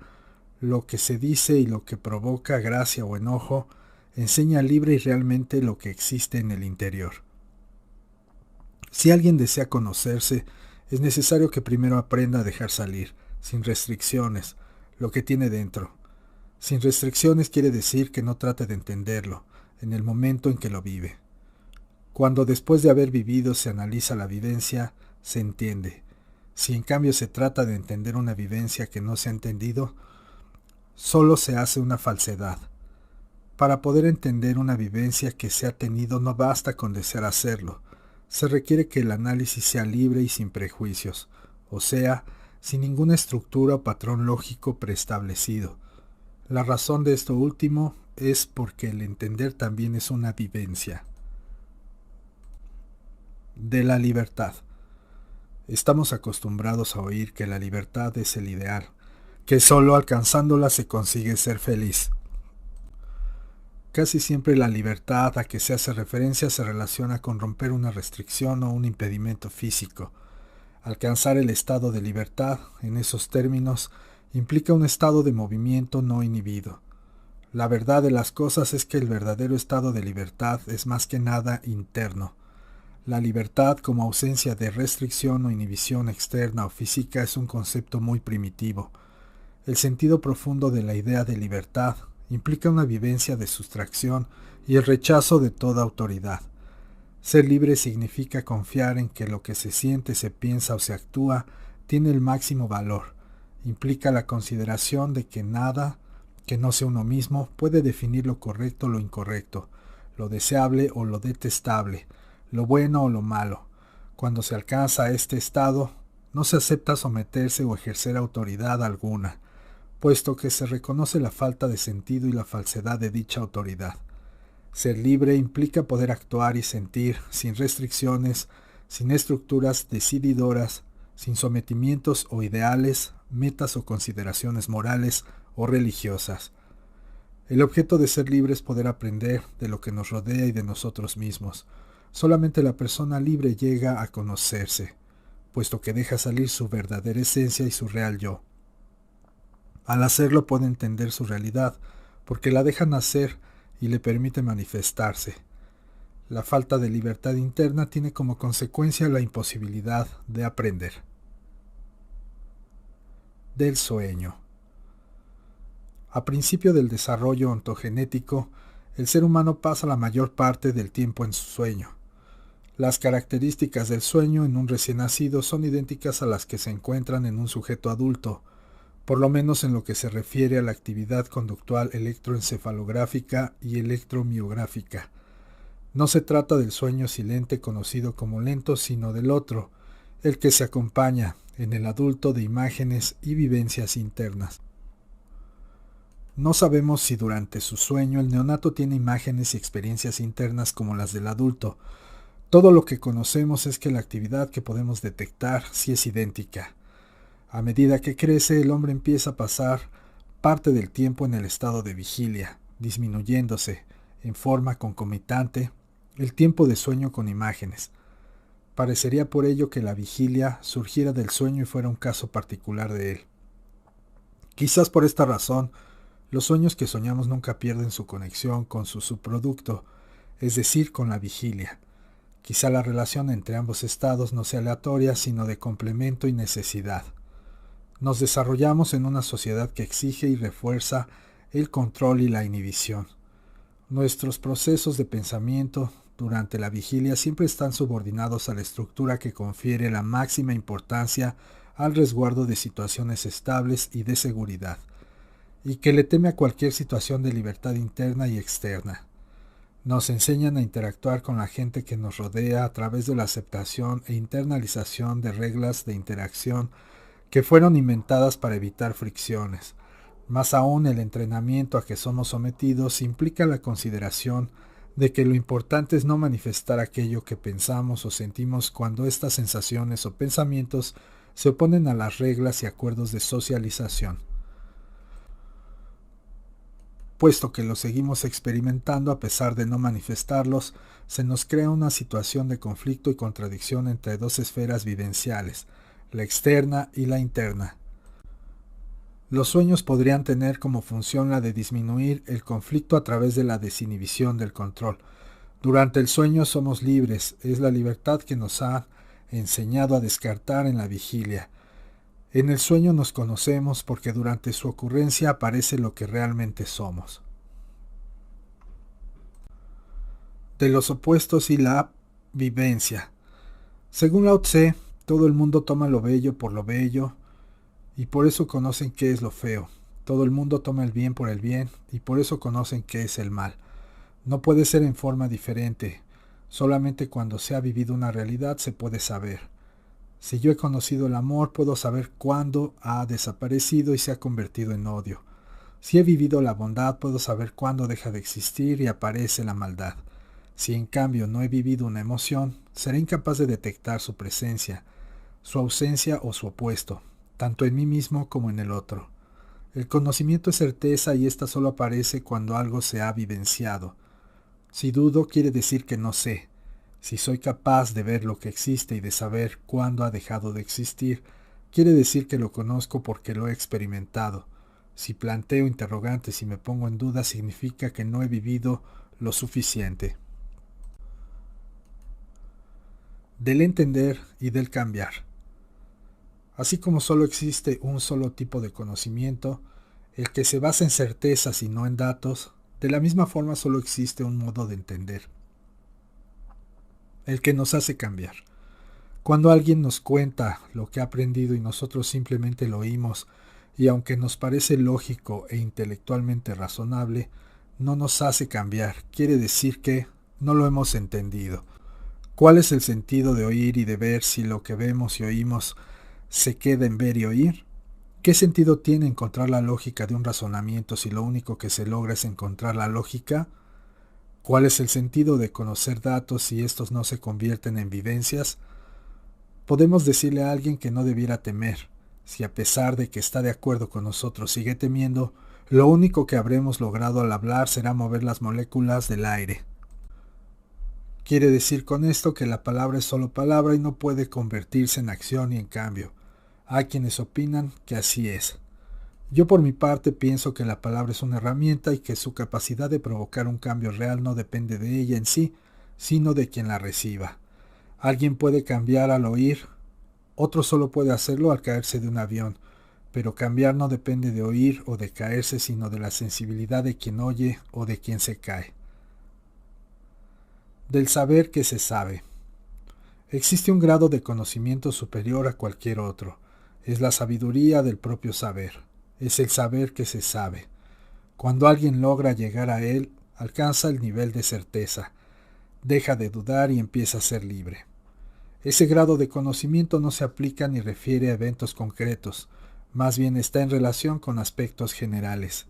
Speaker 1: lo que se dice y lo que provoca gracia o enojo, enseña libre y realmente lo que existe en el interior. Si alguien desea conocerse, es necesario que primero aprenda a dejar salir, sin restricciones, lo que tiene dentro. Sin restricciones quiere decir que no trate de entenderlo, en el momento en que lo vive. Cuando después de haber vivido se analiza la vivencia, se entiende. Si en cambio se trata de entender una vivencia que no se ha entendido, solo se hace una falsedad. Para poder entender una vivencia que se ha tenido no basta con desear hacerlo. Se requiere que el análisis sea libre y sin prejuicios, o sea, sin ninguna estructura o patrón lógico preestablecido. La razón de esto último es porque el entender también es una vivencia. De la libertad. Estamos acostumbrados a oír que la libertad es el ideal, que solo alcanzándola se consigue ser feliz. Casi siempre la libertad a que se hace referencia se relaciona con romper una restricción o un impedimento físico. Alcanzar el estado de libertad, en esos términos, implica un estado de movimiento no inhibido. La verdad de las cosas es que el verdadero estado de libertad es más que nada interno. La libertad como ausencia de restricción o inhibición externa o física es un concepto muy primitivo. El sentido profundo de la idea de libertad implica una vivencia de sustracción y el rechazo de toda autoridad. Ser libre significa confiar en que lo que se siente, se piensa o se actúa tiene el máximo valor. Implica la consideración de que nada, que no sea uno mismo, puede definir lo correcto o lo incorrecto, lo deseable o lo detestable, lo bueno o lo malo. Cuando se alcanza a este estado, no se acepta someterse o ejercer autoridad alguna, puesto que se reconoce la falta de sentido y la falsedad de dicha autoridad. Ser libre implica poder actuar y sentir sin restricciones, sin estructuras decididoras, sin sometimientos o ideales, metas o consideraciones morales o religiosas. El objeto de ser libre es poder aprender de lo que nos rodea y de nosotros mismos. Solamente la persona libre llega a conocerse, puesto que deja salir su verdadera esencia y su real yo. Al hacerlo puede entender su realidad, porque la deja nacer y le permite manifestarse. La falta de libertad interna tiene como consecuencia la imposibilidad de aprender. Del sueño. A principio del desarrollo ontogenético, el ser humano pasa la mayor parte del tiempo en su sueño. Las características del sueño en un recién nacido son idénticas a las que se encuentran en un sujeto adulto, por lo menos en lo que se refiere a la actividad conductual electroencefalográfica y electromiográfica. No se trata del sueño silente conocido como lento, sino del otro, el que se acompaña, en el adulto, de imágenes y vivencias internas. No sabemos si durante su sueño el neonato tiene imágenes y experiencias internas como las del adulto. Todo lo que conocemos es que la actividad que podemos detectar sí es idéntica. A medida que crece, el hombre empieza a pasar parte del tiempo en el estado de vigilia, disminuyéndose, en forma concomitante, el tiempo de sueño con imágenes. Parecería por ello que la vigilia surgiera del sueño y fuera un caso particular de él. Quizás por esta razón, los sueños que soñamos nunca pierden su conexión con su subproducto, es decir, con la vigilia. Quizá la relación entre ambos estados no sea aleatoria, sino de complemento y necesidad. Nos desarrollamos en una sociedad que exige y refuerza el control y la inhibición. Nuestros procesos de pensamiento durante la vigilia siempre están subordinados a la estructura que confiere la máxima importancia al resguardo de situaciones estables y de seguridad, y que le teme a cualquier situación de libertad interna y externa. Nos enseñan a interactuar con la gente que nos rodea a través de la aceptación e internalización de reglas de interacción que fueron inventadas para evitar fricciones. Más aún, el entrenamiento a que somos sometidos implica la consideración de que lo importante es no manifestar aquello que pensamos o sentimos cuando estas sensaciones o pensamientos se oponen a las reglas y acuerdos de socialización. Puesto que lo seguimos experimentando a pesar de no manifestarlos, se nos crea una situación de conflicto y contradicción entre dos esferas vivenciales, la externa y la interna. Los sueños podrían tener como función la de disminuir el conflicto a través de la desinhibición del control. Durante el sueño somos libres, es la libertad que nos ha enseñado a descartar en la vigilia. En el sueño nos conocemos porque durante su ocurrencia aparece lo que realmente somos. De los opuestos y la vivencia. Según Lao Tse, todo el mundo toma lo bello por lo bello y por eso conocen qué es lo feo. Todo el mundo toma el bien por el bien y por eso conocen qué es el mal. No puede ser en forma diferente. Solamente cuando se ha vivido una realidad se puede saber. Si yo he conocido el amor, puedo saber cuándo ha desaparecido y se ha convertido en odio. Si he vivido la bondad, puedo saber cuándo deja de existir y aparece la maldad. Si en cambio no he vivido una emoción, seré incapaz de detectar su presencia, su ausencia o su opuesto, tanto en mí mismo como en el otro. El conocimiento es certeza y ésta solo aparece cuando algo se ha vivenciado. Si dudo, quiere decir que no sé. Si soy capaz de ver lo que existe y de saber cuándo ha dejado de existir, quiere decir que lo conozco porque lo he experimentado. Si planteo interrogantes y me pongo en duda, significa que no he vivido lo suficiente. Del entender y del cambiar. Así como solo existe un solo tipo de conocimiento, el que se basa en certezas y no en datos, de la misma forma solo existe un modo de entender, el que nos hace cambiar. Cuando alguien nos cuenta lo que ha aprendido y nosotros simplemente lo oímos, y aunque nos parece lógico e intelectualmente razonable, no nos hace cambiar, quiere decir que no lo hemos entendido. ¿Cuál es el sentido de oír y de ver si lo que vemos y oímos se queda en ver y oír? ¿Qué sentido tiene encontrar la lógica de un razonamiento si lo único que se logra es encontrar la lógica? ¿Cuál es el sentido de conocer datos si estos no se convierten en vivencias? Podemos decirle a alguien que no debiera temer. Si a pesar de que está de acuerdo con nosotros sigue temiendo, lo único que habremos logrado al hablar será mover las moléculas del aire. Quiere decir con esto que la palabra es solo palabra y no puede convertirse en acción y en cambio. Hay quienes opinan que así es. Yo por mi parte pienso que la palabra es una herramienta y que su capacidad de provocar un cambio real no depende de ella en sí, sino de quien la reciba. Alguien puede cambiar al oír, otro solo puede hacerlo al caerse de un avión, pero cambiar no depende de oír o de caerse, sino de la sensibilidad de quien oye o de quien se cae. Del saber que se sabe. Existe un grado de conocimiento superior a cualquier otro. Es la sabiduría del propio saber. Es el saber que se sabe. Cuando alguien logra llegar a él, alcanza el nivel de certeza, deja de dudar y empieza a ser libre. Ese grado de conocimiento no se aplica ni refiere a eventos concretos, más bien está en relación con aspectos generales.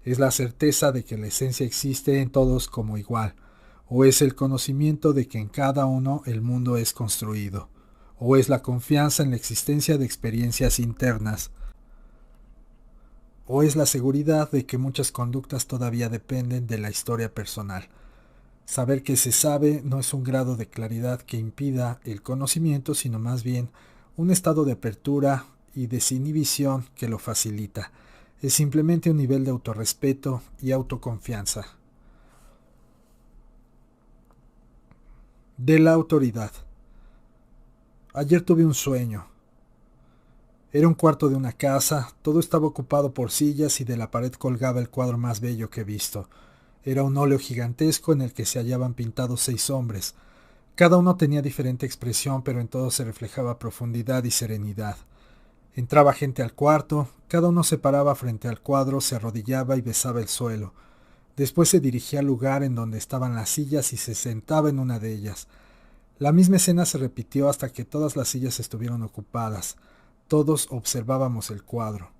Speaker 1: Es la certeza de que la esencia existe en todos como igual, o es el conocimiento de que en cada uno el mundo es construido, o es la confianza en la existencia de experiencias internas, o es la seguridad de que muchas conductas todavía dependen de la historia personal. Saber que se sabe no es un grado de claridad que impida el conocimiento, sino más bien un estado de apertura y desinhibición que lo facilita. Es simplemente un nivel de autorrespeto y autoconfianza. De la autoridad. Ayer tuve un sueño. Era un cuarto de una casa, todo estaba ocupado por sillas y de la pared colgaba el cuadro más bello que he visto. Era un óleo gigantesco en el que se hallaban pintados 6 hombres. Cada uno tenía diferente expresión, pero en todos se reflejaba profundidad y serenidad. Entraba gente al cuarto, cada uno se paraba frente al cuadro, se arrodillaba y besaba el suelo. Después se dirigía al lugar en donde estaban las sillas y se sentaba en una de ellas. La misma escena se repitió hasta que todas las sillas estuvieron ocupadas. Todos observábamos el cuadro.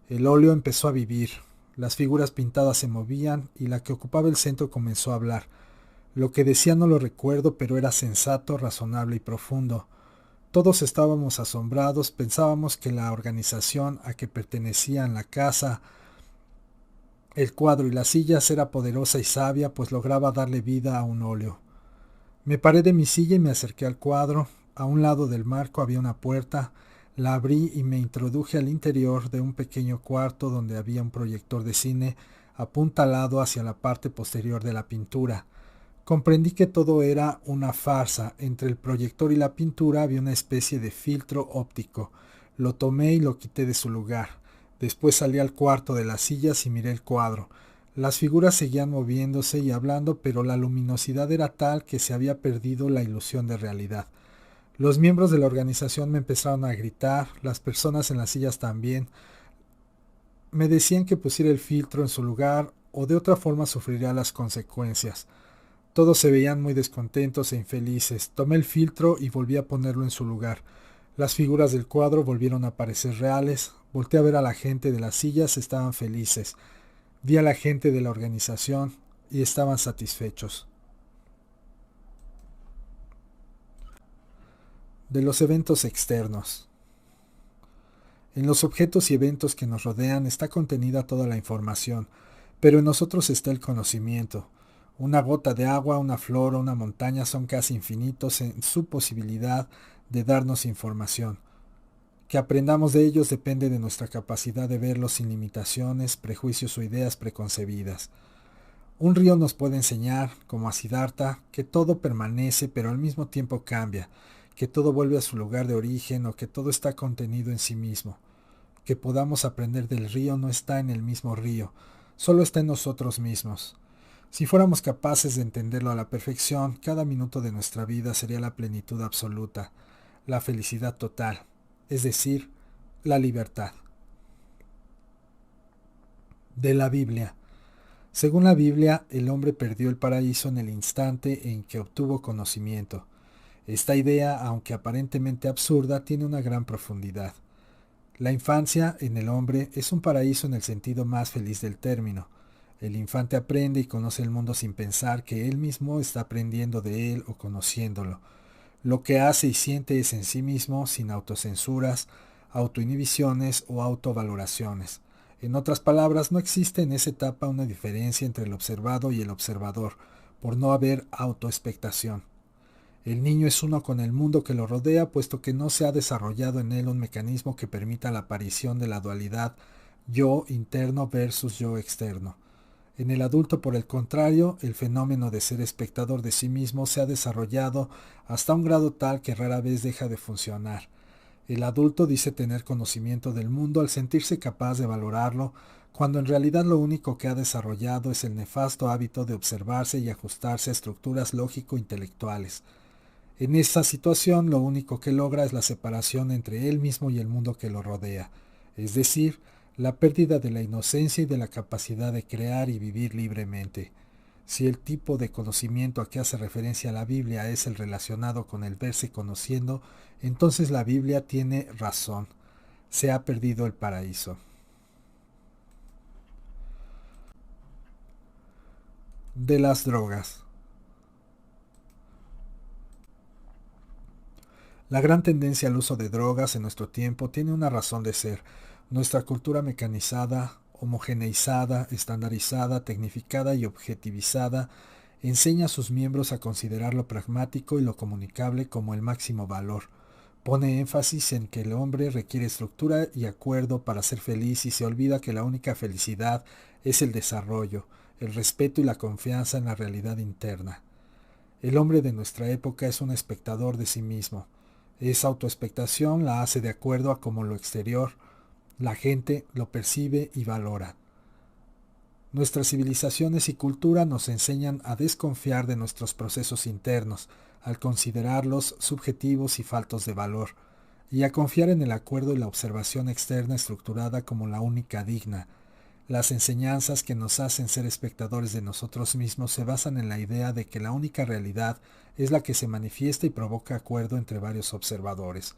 Speaker 1: El óleo empezó a vivir. Las figuras pintadas se movían y la que ocupaba el centro comenzó a hablar. Lo que decía no lo recuerdo, pero era sensato, razonable y profundo. Todos estábamos asombrados, pensábamos que la organización a que pertenecían la casa, el cuadro y las sillas era poderosa y sabia, pues lograba darle vida a un óleo. Me paré de mi silla y me acerqué al cuadro. A un lado del marco había una puerta. La abrí y me introduje al interior de un pequeño cuarto donde había un proyector de cine apuntalado hacia la parte posterior de la pintura. Comprendí que todo era una farsa. Entre el proyector y la pintura había una especie de filtro óptico. Lo tomé y lo quité de su lugar. Después salí al cuarto de las sillas y miré el cuadro. Las figuras seguían moviéndose y hablando, pero la luminosidad era tal que se había perdido la ilusión de realidad. Los miembros de la organización me empezaron a gritar, las personas en las sillas también. Me decían que pusiera el filtro en su lugar o de otra forma sufriría las consecuencias. Todos se veían muy descontentos e infelices. Tomé el filtro y volví a ponerlo en su lugar. Las figuras del cuadro volvieron a parecer reales. Volté a ver a la gente de las sillas, estaban felices. Vi a la gente de la organización y estaban satisfechos. De los eventos externos. En los objetos y eventos que nos rodean está contenida toda la información, pero en nosotros está el conocimiento. Una gota de agua, una flor o una montaña son casi infinitos en su posibilidad de darnos información. Que aprendamos de ellos depende de nuestra capacidad de verlos sin limitaciones, prejuicios o ideas preconcebidas. Un río nos puede enseñar, como a Siddhartha, que todo permanece pero al mismo tiempo cambia, que todo vuelve a su lugar de origen o que todo está contenido en sí mismo. Que podamos aprender del río no está en el mismo río, solo está en nosotros mismos. Si fuéramos capaces de entenderlo a la perfección, cada minuto de nuestra vida sería la plenitud absoluta, la felicidad total, es decir, la libertad. De la Biblia. Según la Biblia, el hombre perdió el paraíso en el instante en que obtuvo conocimiento. Esta idea, aunque aparentemente absurda, tiene una gran profundidad. La infancia en el hombre es un paraíso en el sentido más feliz del término. El infante aprende y conoce el mundo sin pensar que él mismo está aprendiendo de él o conociéndolo. Lo que hace y siente es en sí mismo, sin autocensuras, autoinhibiciones o autovaloraciones. En otras palabras, no existe en esa etapa una diferencia entre el observado y el observador, por no haber autoexpectación. El niño es uno con el mundo que lo rodea, puesto que no se ha desarrollado en él un mecanismo que permita la aparición de la dualidad yo interno versus yo externo. En el adulto, por el contrario, el fenómeno de ser espectador de sí mismo se ha desarrollado hasta un grado tal que rara vez deja de funcionar. El adulto dice tener conocimiento del mundo al sentirse capaz de valorarlo, cuando en realidad lo único que ha desarrollado es el nefasto hábito de observarse y ajustarse a estructuras lógico-intelectuales. En esta situación lo único que logra es la separación entre él mismo y el mundo que lo rodea, es decir, la pérdida de la inocencia y de la capacidad de crear y vivir libremente. Si el tipo de conocimiento a que hace referencia la Biblia es el relacionado con el verse conociendo, entonces la Biblia tiene razón. Se ha perdido el paraíso. De las drogas. La gran tendencia al uso de drogas en nuestro tiempo tiene una razón de ser. Nuestra cultura mecanizada, homogeneizada, estandarizada, tecnificada y objetivizada enseña a sus miembros a considerar lo pragmático y lo comunicable como el máximo valor. Pone énfasis en que el hombre requiere estructura y acuerdo para ser feliz y se olvida que la única felicidad es el desarrollo, el respeto y la confianza en la realidad interna. El hombre de nuestra época es un espectador de sí mismo. Esa autoexpectación la hace de acuerdo a cómo lo exterior, la gente lo percibe y valora. Nuestras civilizaciones y cultura nos enseñan a desconfiar de nuestros procesos internos, al considerarlos subjetivos y faltos de valor, y a confiar en el acuerdo y la observación externa estructurada como la única digna. Las enseñanzas que nos hacen ser espectadores de nosotros mismos se basan en la idea de que la única realidad es la que se manifiesta y provoca acuerdo entre varios observadores.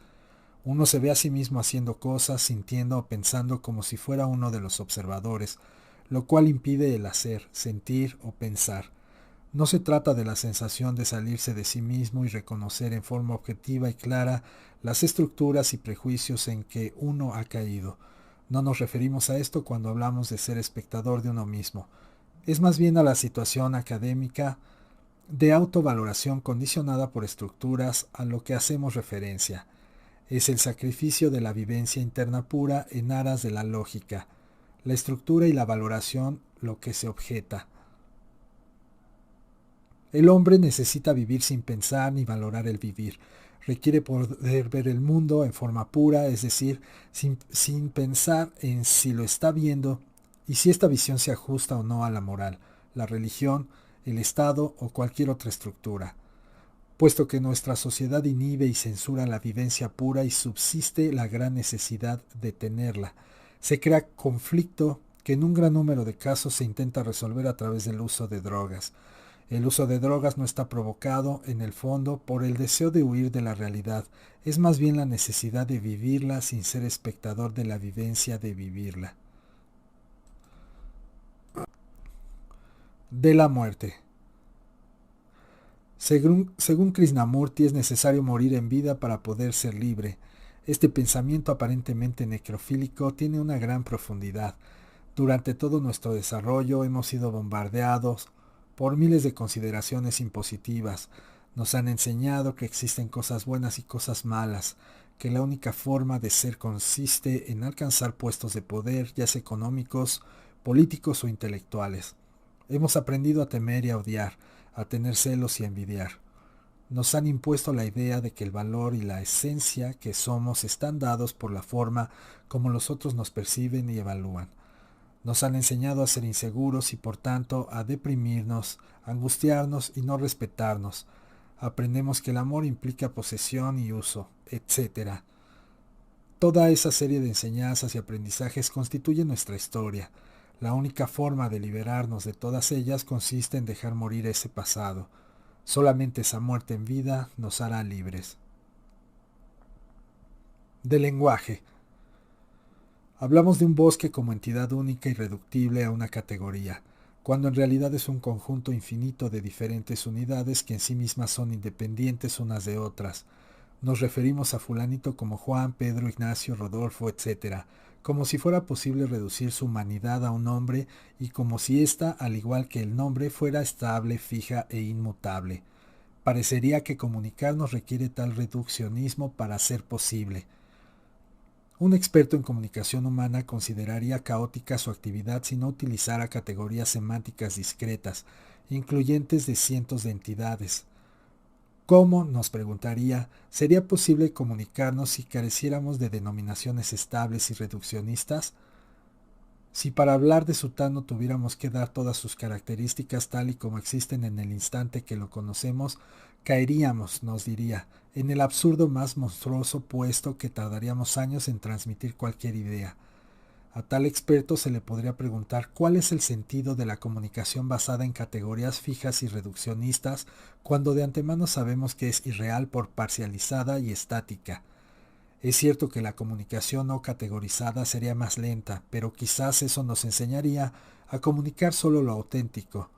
Speaker 1: Uno se ve a sí mismo haciendo cosas, sintiendo o pensando como si fuera uno de los observadores, lo cual impide el hacer, sentir o pensar. No se trata de la sensación de salirse de sí mismo y reconocer en forma objetiva y clara las estructuras y prejuicios en que uno ha caído. No nos referimos a esto cuando hablamos de ser espectador de uno mismo. Es más bien a la situación académica de autovaloración condicionada por estructuras a lo que hacemos referencia. Es el sacrificio de la vivencia interna pura en aras de la lógica, la estructura y la valoración lo que se objeta. El hombre necesita vivir sin pensar ni valorar el vivir. Requiere poder ver el mundo en forma pura, es decir, sin pensar en si lo está viendo y si esta visión se ajusta o no a la moral, la religión, el Estado o cualquier otra estructura. Puesto que nuestra sociedad inhibe y censura la vivencia pura y subsiste la gran necesidad de tenerla, se crea conflicto que en un gran número de casos se intenta resolver a través del uso de drogas. El uso de drogas no está provocado, en el fondo, por el deseo de huir de la realidad, es más bien la necesidad de vivirla sin ser espectador de la vivencia de vivirla. De la muerte. Según Krishnamurti, es necesario morir en vida para poder ser libre. Este pensamiento aparentemente necrofílico tiene una gran profundidad. Durante todo nuestro desarrollo hemos sido bombardeados por miles de consideraciones impositivas. Nos han enseñado que existen cosas buenas y cosas malas, que la única forma de ser consiste en alcanzar puestos de poder, ya sea económicos, políticos o intelectuales. Hemos aprendido a temer y a odiar, a tener celos y a envidiar. Nos han impuesto la idea de que el valor y la esencia que somos están dados por la forma como los otros nos perciben y evalúan. Nos han enseñado a ser inseguros y por tanto a deprimirnos, angustiarnos y no respetarnos. Aprendemos que el amor implica posesión y uso, etc. Toda esa serie de enseñanzas y aprendizajes constituye nuestra historia. La única forma de liberarnos de todas ellas consiste en dejar morir ese pasado. Solamente esa muerte en vida nos hará libres. Del lenguaje. Hablamos de un bosque como entidad única y reductible a una categoría, cuando en realidad es un conjunto infinito de diferentes unidades que en sí mismas son independientes unas de otras. Nos referimos a fulanito como Juan, Pedro, Ignacio, Rodolfo, etc., como si fuera posible reducir su humanidad a un nombre y como si ésta, al igual que el nombre, fuera estable, fija e inmutable. Parecería que comunicarnos requiere tal reduccionismo para ser posible. Un experto en comunicación humana consideraría caótica su actividad si no utilizara categorías semánticas discretas, incluyentes de cientos de entidades. ¿Cómo, nos preguntaría, sería posible comunicarnos si careciéramos de denominaciones estables y reduccionistas? Si para hablar de Sutano tuviéramos que dar todas sus características tal y como existen en el instante que lo conocemos, caeríamos, nos diría, en el absurdo más monstruoso, puesto que tardaríamos años en transmitir cualquier idea. A tal experto se le podría preguntar cuál es el sentido de la comunicación basada en categorías fijas y reduccionistas cuando de antemano sabemos que es irreal por parcializada y estática. Es cierto que la comunicación no categorizada sería más lenta, pero quizás eso nos enseñaría a comunicar solo lo auténtico,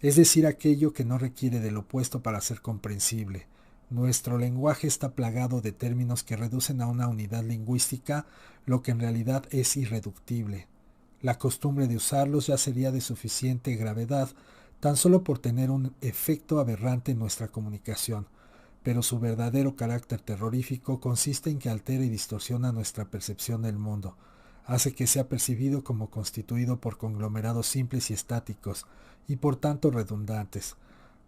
Speaker 1: es decir, aquello que no requiere del opuesto para ser comprensible. Nuestro lenguaje está plagado de términos que reducen a una unidad lingüística lo que en realidad es irreductible. La costumbre de usarlos ya sería de suficiente gravedad tan solo por tener un efecto aberrante en nuestra comunicación, pero su verdadero carácter terrorífico consiste en que altera y distorsiona nuestra percepción del mundo, hace que sea percibido como constituido por conglomerados simples y estáticos, y por tanto redundantes.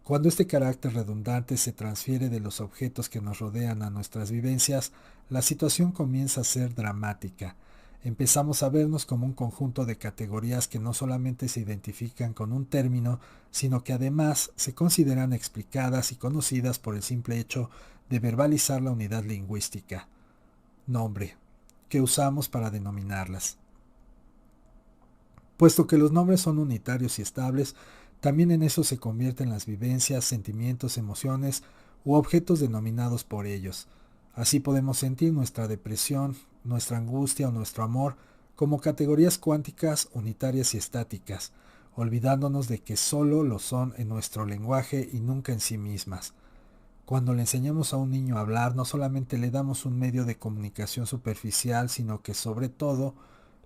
Speaker 1: Cuando este carácter redundante se transfiere de los objetos que nos rodean a nuestras vivencias, la situación comienza a ser dramática. Empezamos a vernos como un conjunto de categorías que no solamente se identifican con un término, sino que además se consideran explicadas y conocidas por el simple hecho de verbalizar la unidad lingüística, nombre, que usamos para denominarlas. Puesto que los nombres son unitarios y estables, también en eso se convierten las vivencias, sentimientos, emociones u objetos denominados por ellos. Así podemos sentir nuestra depresión, nuestra angustia o nuestro amor como categorías cuánticas, unitarias y estáticas, olvidándonos de que solo lo son en nuestro lenguaje y nunca en sí mismas. Cuando le enseñamos a un niño a hablar, no solamente le damos un medio de comunicación superficial, sino que sobre todo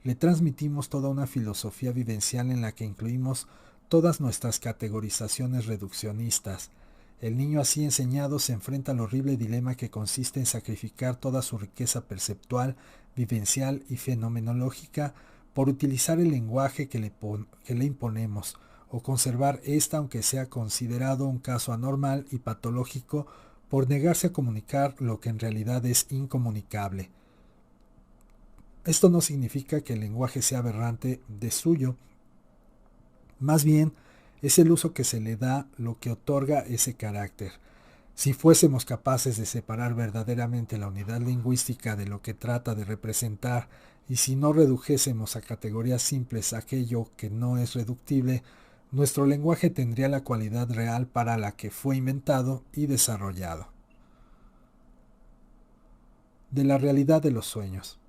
Speaker 1: le transmitimos toda una filosofía vivencial en la que incluimos todas nuestras categorizaciones reduccionistas. El niño así enseñado se enfrenta al horrible dilema que consiste en sacrificar toda su riqueza perceptual, vivencial y fenomenológica por utilizar el lenguaje que le imponemos, o conservar esta aunque sea considerado un caso anormal y patológico por negarse a comunicar lo que en realidad es incomunicable. Esto no significa que el lenguaje sea aberrante de suyo, más bien es el uso que se le da lo que otorga ese carácter. Si fuésemos capaces de separar verdaderamente la unidad lingüística de lo que trata de representar, y si no redujésemos a categorías simples aquello que no es reductible, nuestro lenguaje tendría la cualidad real para la que fue inventado y desarrollado. De la realidad de los sueños.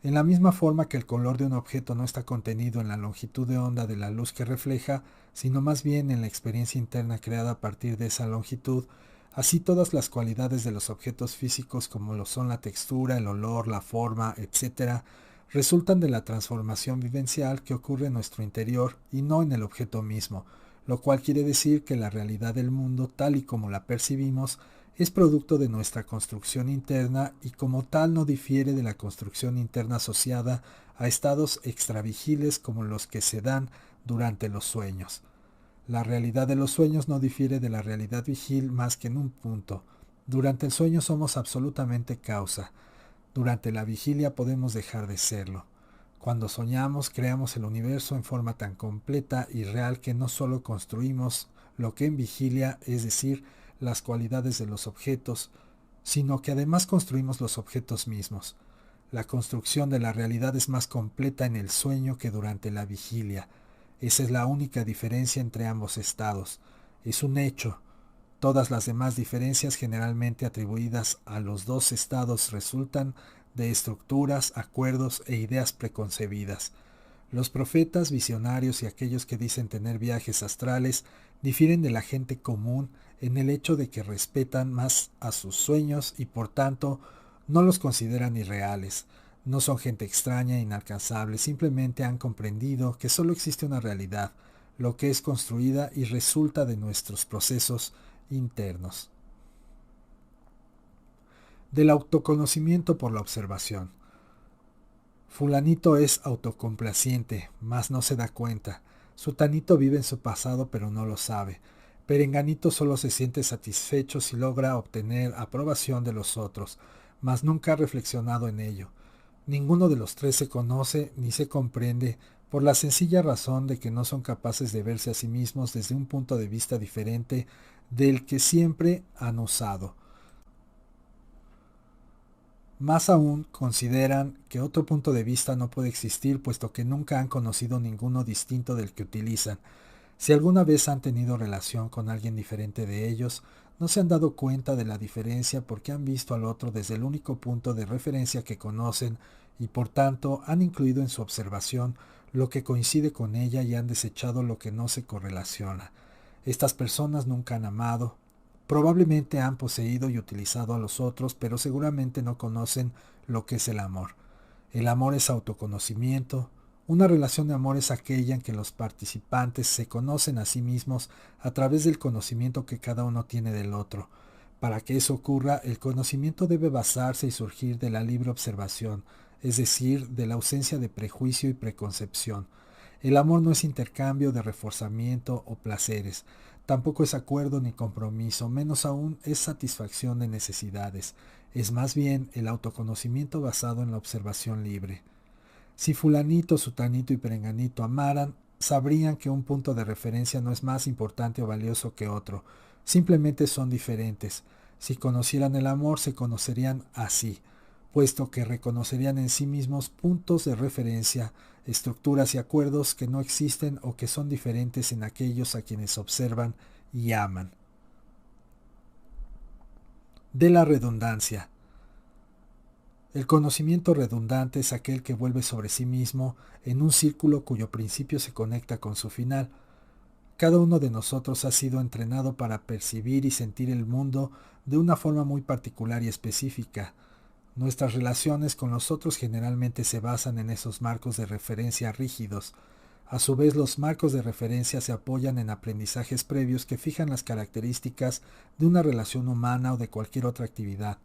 Speaker 1: En la misma forma que el color de un objeto no está contenido en la longitud de onda de la luz que refleja, sino más bien en la experiencia interna creada a partir de esa longitud, así todas las cualidades de los objetos físicos como lo son la textura, el olor, la forma, etc., resultan de la transformación vivencial que ocurre en nuestro interior y no en el objeto mismo, lo cual quiere decir que la realidad del mundo tal y como la percibimos es producto de nuestra construcción interna y como tal no difiere de la construcción interna asociada a estados extravigiles como los que se dan durante los sueños. La realidad de los sueños no difiere de la realidad vigil más que en un punto. Durante el sueño somos absolutamente causa. Durante la vigilia podemos dejar de serlo. Cuando soñamos, creamos el universo en forma tan completa y real que no solo construimos lo que en vigilia, es decir, las cualidades de los objetos, sino que además construimos los objetos mismos. La construcción de la realidad es más completa en el sueño que durante la vigilia. Esa es la única diferencia entre ambos estados. Es un hecho. Todas las demás diferencias generalmente atribuidas a los dos estados resultan de estructuras, acuerdos e ideas preconcebidas. Los profetas, visionarios y aquellos que dicen tener viajes astrales difieren de la gente común en el hecho de que respetan más a sus sueños y por tanto no los consideran irreales. No son gente extraña e inalcanzable, simplemente han comprendido que solo existe una realidad, lo que es construida y resulta de nuestros procesos internos. Del autoconocimiento por la observación. Fulanito es autocomplaciente, mas no se da cuenta. Sutanito vive en su pasado pero no lo sabe. Perenganito solo se siente satisfecho si logra obtener aprobación de los otros, mas nunca ha reflexionado en ello. Ninguno de los tres se conoce ni se comprende por la sencilla razón de que no son capaces de verse a sí mismos desde un punto de vista diferente del que siempre han usado. Más aún, consideran que otro punto de vista no puede existir puesto que nunca han conocido ninguno distinto del que utilizan. Si alguna vez han tenido relación con alguien diferente de ellos, no se han dado cuenta de la diferencia porque han visto al otro desde el único punto de referencia que conocen y por tanto han incluido en su observación lo que coincide con ella y han desechado lo que no se correlaciona. Estas personas nunca han amado, probablemente han poseído y utilizado a los otros, pero seguramente no conocen lo que es el amor. El amor es autoconocimiento. Una relación de amor es aquella en que los participantes se conocen a sí mismos a través del conocimiento que cada uno tiene del otro. Para que eso ocurra, el conocimiento debe basarse y surgir de la libre observación, es decir, de la ausencia de prejuicio y preconcepción. El amor no es intercambio de reforzamiento o placeres, tampoco es acuerdo ni compromiso, menos aún es satisfacción de necesidades, es más bien el autoconocimiento basado en la observación libre. Si fulanito, sutanito y perenganito amaran, sabrían que un punto de referencia no es más importante o valioso que otro, simplemente son diferentes. Si conocieran el amor, se conocerían así, puesto que reconocerían en sí mismos puntos de referencia, estructuras y acuerdos que no existen o que son diferentes en aquellos a quienes observan y aman. De la redundancia. El conocimiento redundante es aquel que vuelve sobre sí mismo en un círculo cuyo principio se conecta con su final. Cada uno de nosotros ha sido entrenado para percibir y sentir el mundo de una forma muy particular y específica. Nuestras relaciones con los otros generalmente se basan en esos marcos de referencia rígidos. A su vez, los marcos de referencia se apoyan en aprendizajes previos que fijan las características de una relación humana o de cualquier otra actividad,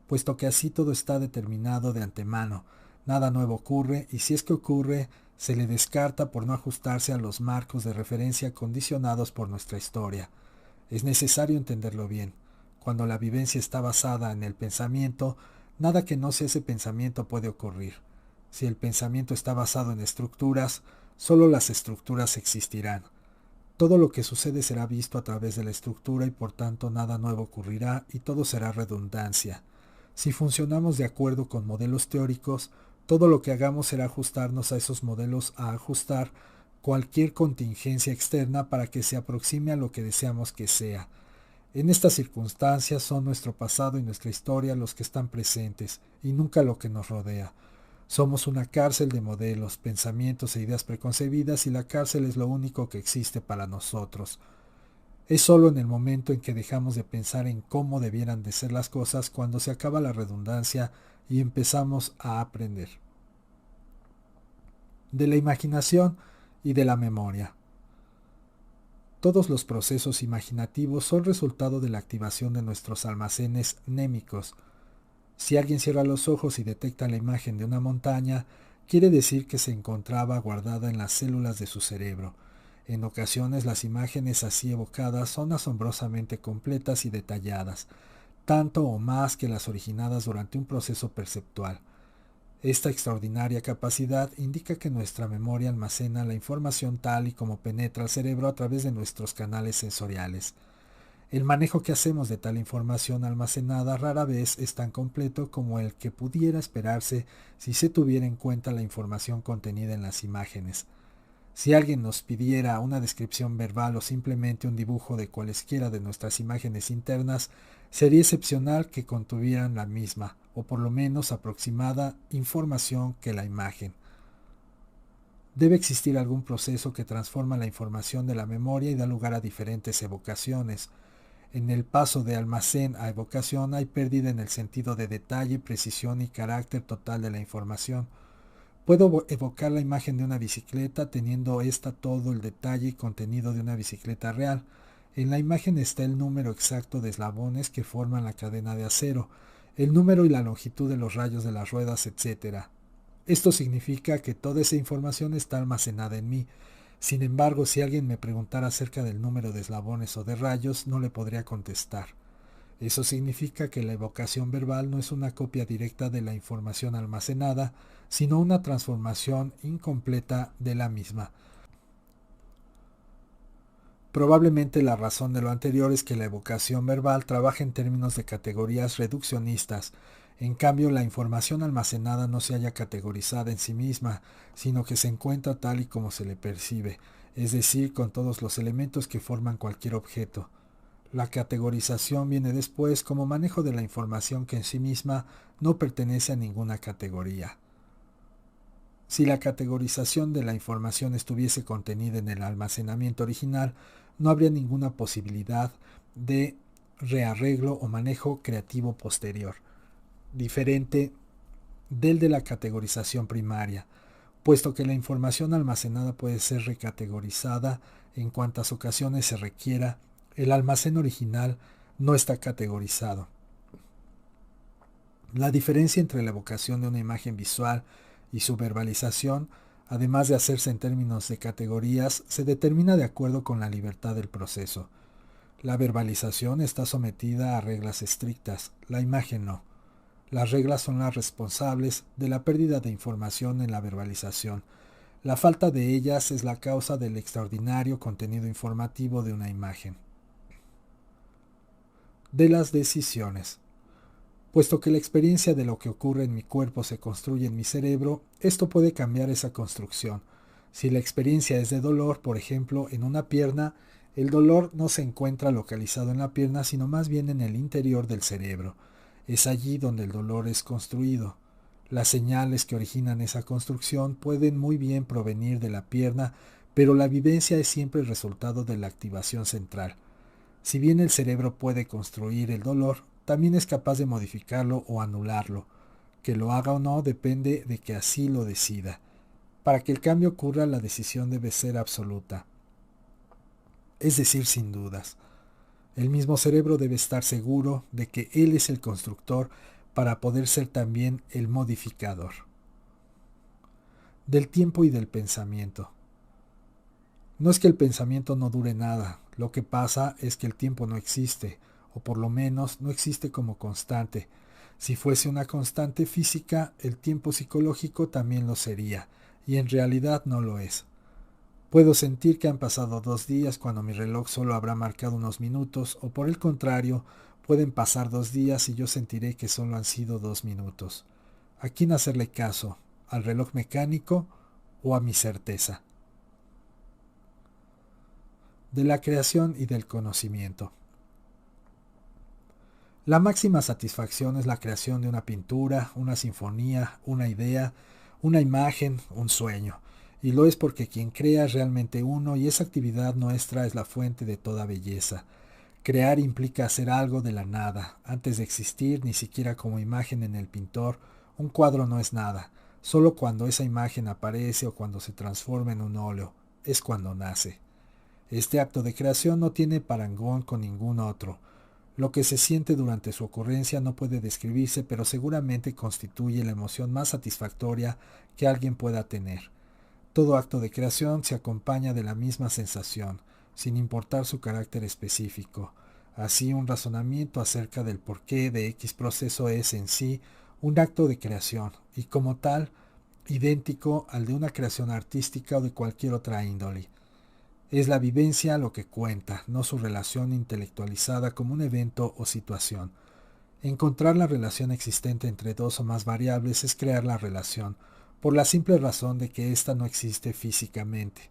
Speaker 1: puesto que así todo está determinado de antemano. Nada nuevo ocurre y si es que ocurre, se le descarta por no ajustarse a los marcos de referencia condicionados por nuestra historia. Es necesario entenderlo bien. Cuando la vivencia está basada en el pensamiento, nada que no sea ese pensamiento puede ocurrir. Si el pensamiento está basado en estructuras, solo las estructuras existirán. Todo lo que sucede será visto a través de la estructura y por tanto nada nuevo ocurrirá y todo será redundancia. Si funcionamos de acuerdo con modelos teóricos, todo lo que hagamos será ajustarnos a esos modelos a ajustar cualquier contingencia externa para que se aproxime a lo que deseamos que sea. En estas circunstancias son nuestro pasado y nuestra historia los que están presentes y nunca lo que nos rodea. Somos una cárcel de modelos, pensamientos e ideas preconcebidas y la cárcel es lo único que existe para nosotros. Es solo en el momento en que dejamos de pensar en cómo debieran de ser las cosas cuando se acaba la redundancia y empezamos a aprender. De la imaginación y de la memoria. Todos los procesos imaginativos son resultado de la activación de nuestros almacenes némicos. Si alguien cierra los ojos y detecta la imagen de una montaña, quiere decir que se encontraba guardada en las células de su cerebro. En ocasiones las imágenes así evocadas son asombrosamente completas y detalladas, tanto o más que las originadas durante un proceso perceptual. Esta extraordinaria capacidad indica que nuestra memoria almacena la información tal y como penetra al cerebro a través de nuestros canales sensoriales. El manejo que hacemos de tal información almacenada rara vez es tan completo como el que pudiera esperarse si se tuviera en cuenta la información contenida en las imágenes. Si alguien nos pidiera una descripción verbal o simplemente un dibujo de cualesquiera de nuestras imágenes internas, sería excepcional que contuvieran la misma, o por lo menos aproximada, información que la imagen. Debe existir algún proceso que transforma la información de la memoria y da lugar a diferentes evocaciones. En el paso de almacén a evocación hay pérdida en el sentido de detalle, precisión y carácter total de la información. Puedo evocar la imagen de una bicicleta teniendo esta todo el detalle y contenido de una bicicleta real. En la imagen está el número exacto de eslabones que forman la cadena de acero, el número y la longitud de los rayos de las ruedas, etc. Esto significa que toda esa información está almacenada en mí. Sin embargo, si alguien me preguntara acerca del número de eslabones o de rayos, no le podría contestar. Eso significa que la evocación verbal no es una copia directa de la información almacenada, sino una transformación incompleta de la misma. Probablemente la razón de lo anterior es que la evocación verbal trabaja en términos de categorías reduccionistas. En cambio, la información almacenada no se halla categorizada en sí misma, sino que se encuentra tal y como se le percibe, es decir, con todos los elementos que forman cualquier objeto. La categorización viene después como manejo de la información que en sí misma no pertenece a ninguna categoría. Si la categorización de la información estuviese contenida en el almacenamiento original, no habría ninguna posibilidad de rearreglo o manejo creativo posterior, diferente del de la categorización primaria, puesto que la información almacenada puede ser recategorizada en cuantas ocasiones se requiera. El almacén original no está categorizado. La diferencia entre la evocación de una imagen visual y su verbalización, además de hacerse en términos de categorías, se determina de acuerdo con la libertad del proceso. La verbalización está sometida a reglas estrictas, la imagen no. Las reglas son las responsables de la pérdida de información en la verbalización. La falta de ellas es la causa del extraordinario contenido informativo de una imagen. De las decisiones. Puesto que la experiencia de lo que ocurre en mi cuerpo se construye en mi cerebro, esto puede cambiar esa construcción. Si la experiencia es de dolor, por ejemplo, en una pierna, el dolor no se encuentra localizado en la pierna, sino más bien en el interior del cerebro. Es allí donde el dolor es construido. Las señales que originan esa construcción pueden muy bien provenir de la pierna, pero la vivencia es siempre el resultado de la activación central. Si bien el cerebro puede construir el dolor, también es capaz de modificarlo o anularlo. Que lo haga o no depende de que así lo decida. Para que el cambio ocurra, la decisión debe ser absoluta, es decir, sin dudas. El mismo cerebro debe estar seguro de que él es el constructor para poder ser también el modificador. Del tiempo y del pensamiento. No es que el pensamiento no dure nada, lo que pasa es que el tiempo no existe, o por lo menos no existe como constante. Si fuese una constante física, el tiempo psicológico también lo sería, y en realidad no lo es. Puedo sentir que han pasado 2 días cuando mi reloj solo habrá marcado unos minutos, o por el contrario, pueden pasar 2 días y yo sentiré que solo han sido 2 minutos. ¿A quién hacerle caso? ¿Al reloj mecánico o a mi certeza? De la creación y del conocimiento. La máxima satisfacción es la creación de una pintura, una sinfonía, una idea, una imagen, un sueño. Y lo es porque quien crea es realmente uno y esa actividad nuestra es la fuente de toda belleza. Crear implica hacer algo de la nada. Antes de existir, ni siquiera como imagen en el pintor, un cuadro no es nada. Solo cuando esa imagen aparece o cuando se transforma en un óleo, es cuando nace. Este acto de creación no tiene parangón con ningún otro. Lo que se siente durante su ocurrencia no puede describirse, pero seguramente constituye la emoción más satisfactoria que alguien pueda tener. Todo acto de creación se acompaña de la misma sensación, sin importar su carácter específico. Así, un razonamiento acerca del porqué de X proceso es en sí un acto de creación, y como tal, idéntico al de una creación artística o de cualquier otra índole. Es la vivencia lo que cuenta, no su relación intelectualizada como un evento o situación. Encontrar la relación existente entre dos o más variables es crear la relación, por la simple razón de que ésta no existe físicamente.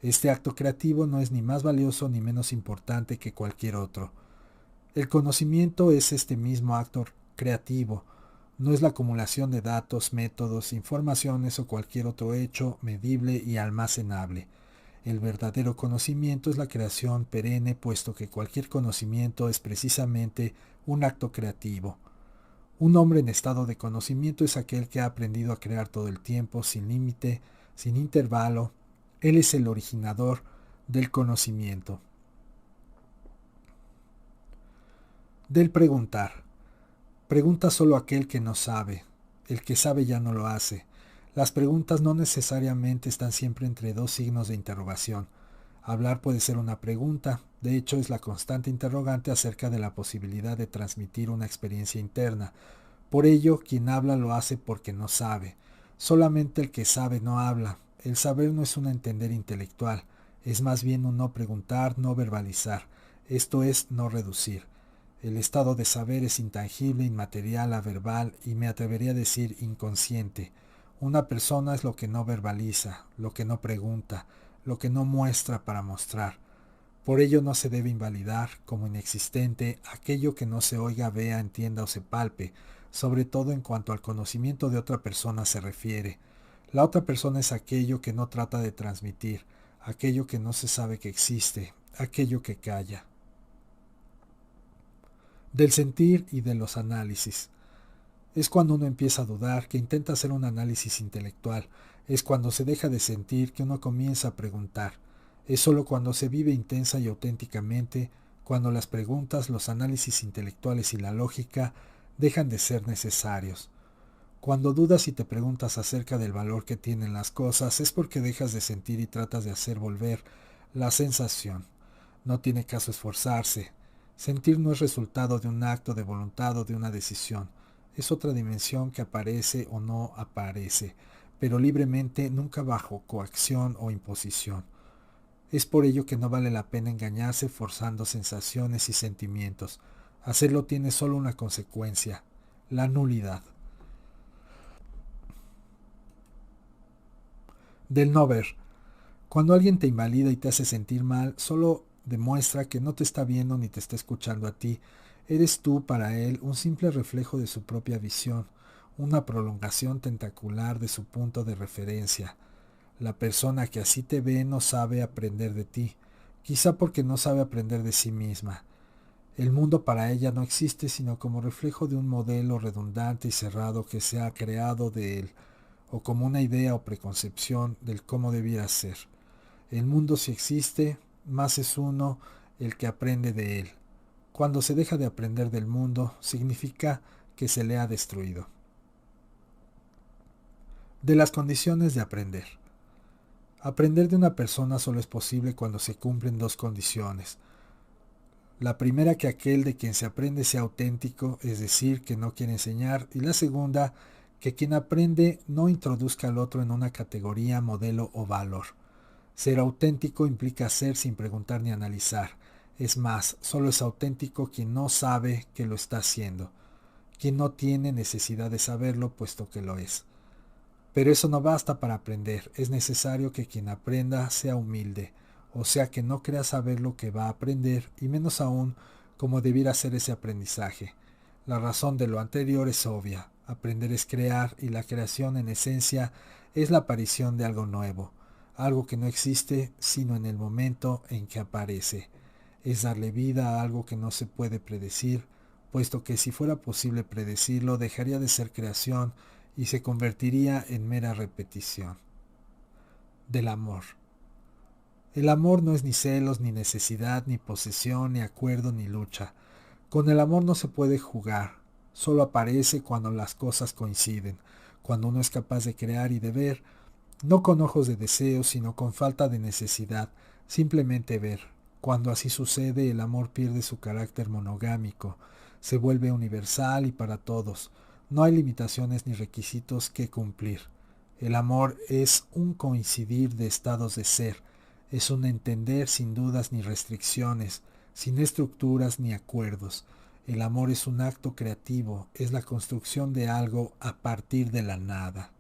Speaker 1: Este acto creativo no es ni más valioso ni menos importante que cualquier otro. El conocimiento es este mismo acto creativo, no es la acumulación de datos, métodos, informaciones o cualquier otro hecho medible y almacenable. El verdadero conocimiento es la creación perenne, puesto que cualquier conocimiento es precisamente un acto creativo. Un hombre en estado de conocimiento es aquel que ha aprendido a crear todo el tiempo, sin límite, sin intervalo. Él es el originador del conocimiento. Del preguntar. Pregunta solo aquel que no sabe. El que sabe ya no lo hace. Las preguntas no necesariamente están siempre entre dos signos de interrogación. Hablar puede ser una pregunta, de hecho es la constante interrogante acerca de la posibilidad de transmitir una experiencia interna. Por ello, quien habla lo hace porque no sabe. Solamente el que sabe no habla. El saber no es un entender intelectual, es más bien un no preguntar, no verbalizar, esto es no reducir. El estado de saber es intangible, inmaterial, averbal y me atrevería a decir inconsciente. Una persona es lo que no verbaliza, lo que no pregunta, lo que no muestra para mostrar. Por ello no se debe invalidar como inexistente aquello que no se oiga, vea, entienda o se palpe, sobre todo en cuanto al conocimiento de otra persona se refiere. La otra persona es aquello que no trata de transmitir, aquello que no se sabe que existe, aquello que calla. Del sentir y de los análisis. Es cuando uno empieza a dudar, que intenta hacer un análisis intelectual. Es cuando se deja de sentir, que uno comienza a preguntar. Es solo cuando se vive intensa y auténticamente, cuando las preguntas, los análisis intelectuales y la lógica dejan de ser necesarios. Cuando dudas y te preguntas acerca del valor que tienen las cosas, es porque dejas de sentir y tratas de hacer volver la sensación. No tiene caso esforzarse. Sentir no es resultado de un acto de voluntad o de una decisión. Es otra dimensión que aparece o no aparece, pero libremente, nunca bajo coacción o imposición. Es por ello que no vale la pena engañarse forzando sensaciones y sentimientos. Hacerlo tiene solo una consecuencia, la nulidad. Del no ver. Cuando alguien te invalida y te hace sentir mal, solo demuestra que no te está viendo ni te está escuchando a ti. Eres tú para él un simple reflejo de su propia visión, una prolongación tentacular de su punto de referencia. La persona que así te ve no sabe aprender de ti, quizá porque no sabe aprender de sí misma. El mundo para ella no existe sino como reflejo de un modelo redundante y cerrado que se ha creado de él, o como una idea o preconcepción del cómo debiera ser. El mundo si existe, más es uno el que aprende de él. Cuando se deja de aprender del mundo, significa que se le ha destruido. De las condiciones de aprender. Aprender de una persona solo es posible cuando se cumplen dos condiciones. La primera, que aquel de quien se aprende sea auténtico, es decir, que no quiere enseñar, y la segunda, que quien aprende no introduzca al otro en una categoría, modelo o valor. Ser auténtico implica ser sin preguntar ni analizar. Es más, solo es auténtico quien no sabe que lo está haciendo, quien no tiene necesidad de saberlo puesto que lo es. Pero eso no basta para aprender, es necesario que quien aprenda sea humilde, o sea que no crea saber lo que va a aprender, y menos aún cómo debiera ser ese aprendizaje. La razón de lo anterior es obvia, aprender es crear, y la creación en esencia es la aparición de algo nuevo, algo que no existe sino en el momento en que aparece. Es darle vida a algo que no se puede predecir, puesto que si fuera posible predecirlo dejaría de ser creación y se convertiría en mera repetición. Del amor. El amor no es ni celos, ni necesidad, ni posesión, ni acuerdo, ni lucha. Con el amor no se puede jugar, solo aparece cuando las cosas coinciden, cuando uno es capaz de crear y de ver, no con ojos de deseo, sino con falta de necesidad, simplemente ver. Cuando así sucede, el amor pierde su carácter monogámico, se vuelve universal y para todos. No hay limitaciones ni requisitos que cumplir. El amor es un coincidir de estados de ser, es un entender sin dudas ni restricciones, sin estructuras ni acuerdos. El amor es un acto creativo, es la construcción de algo a partir de la nada.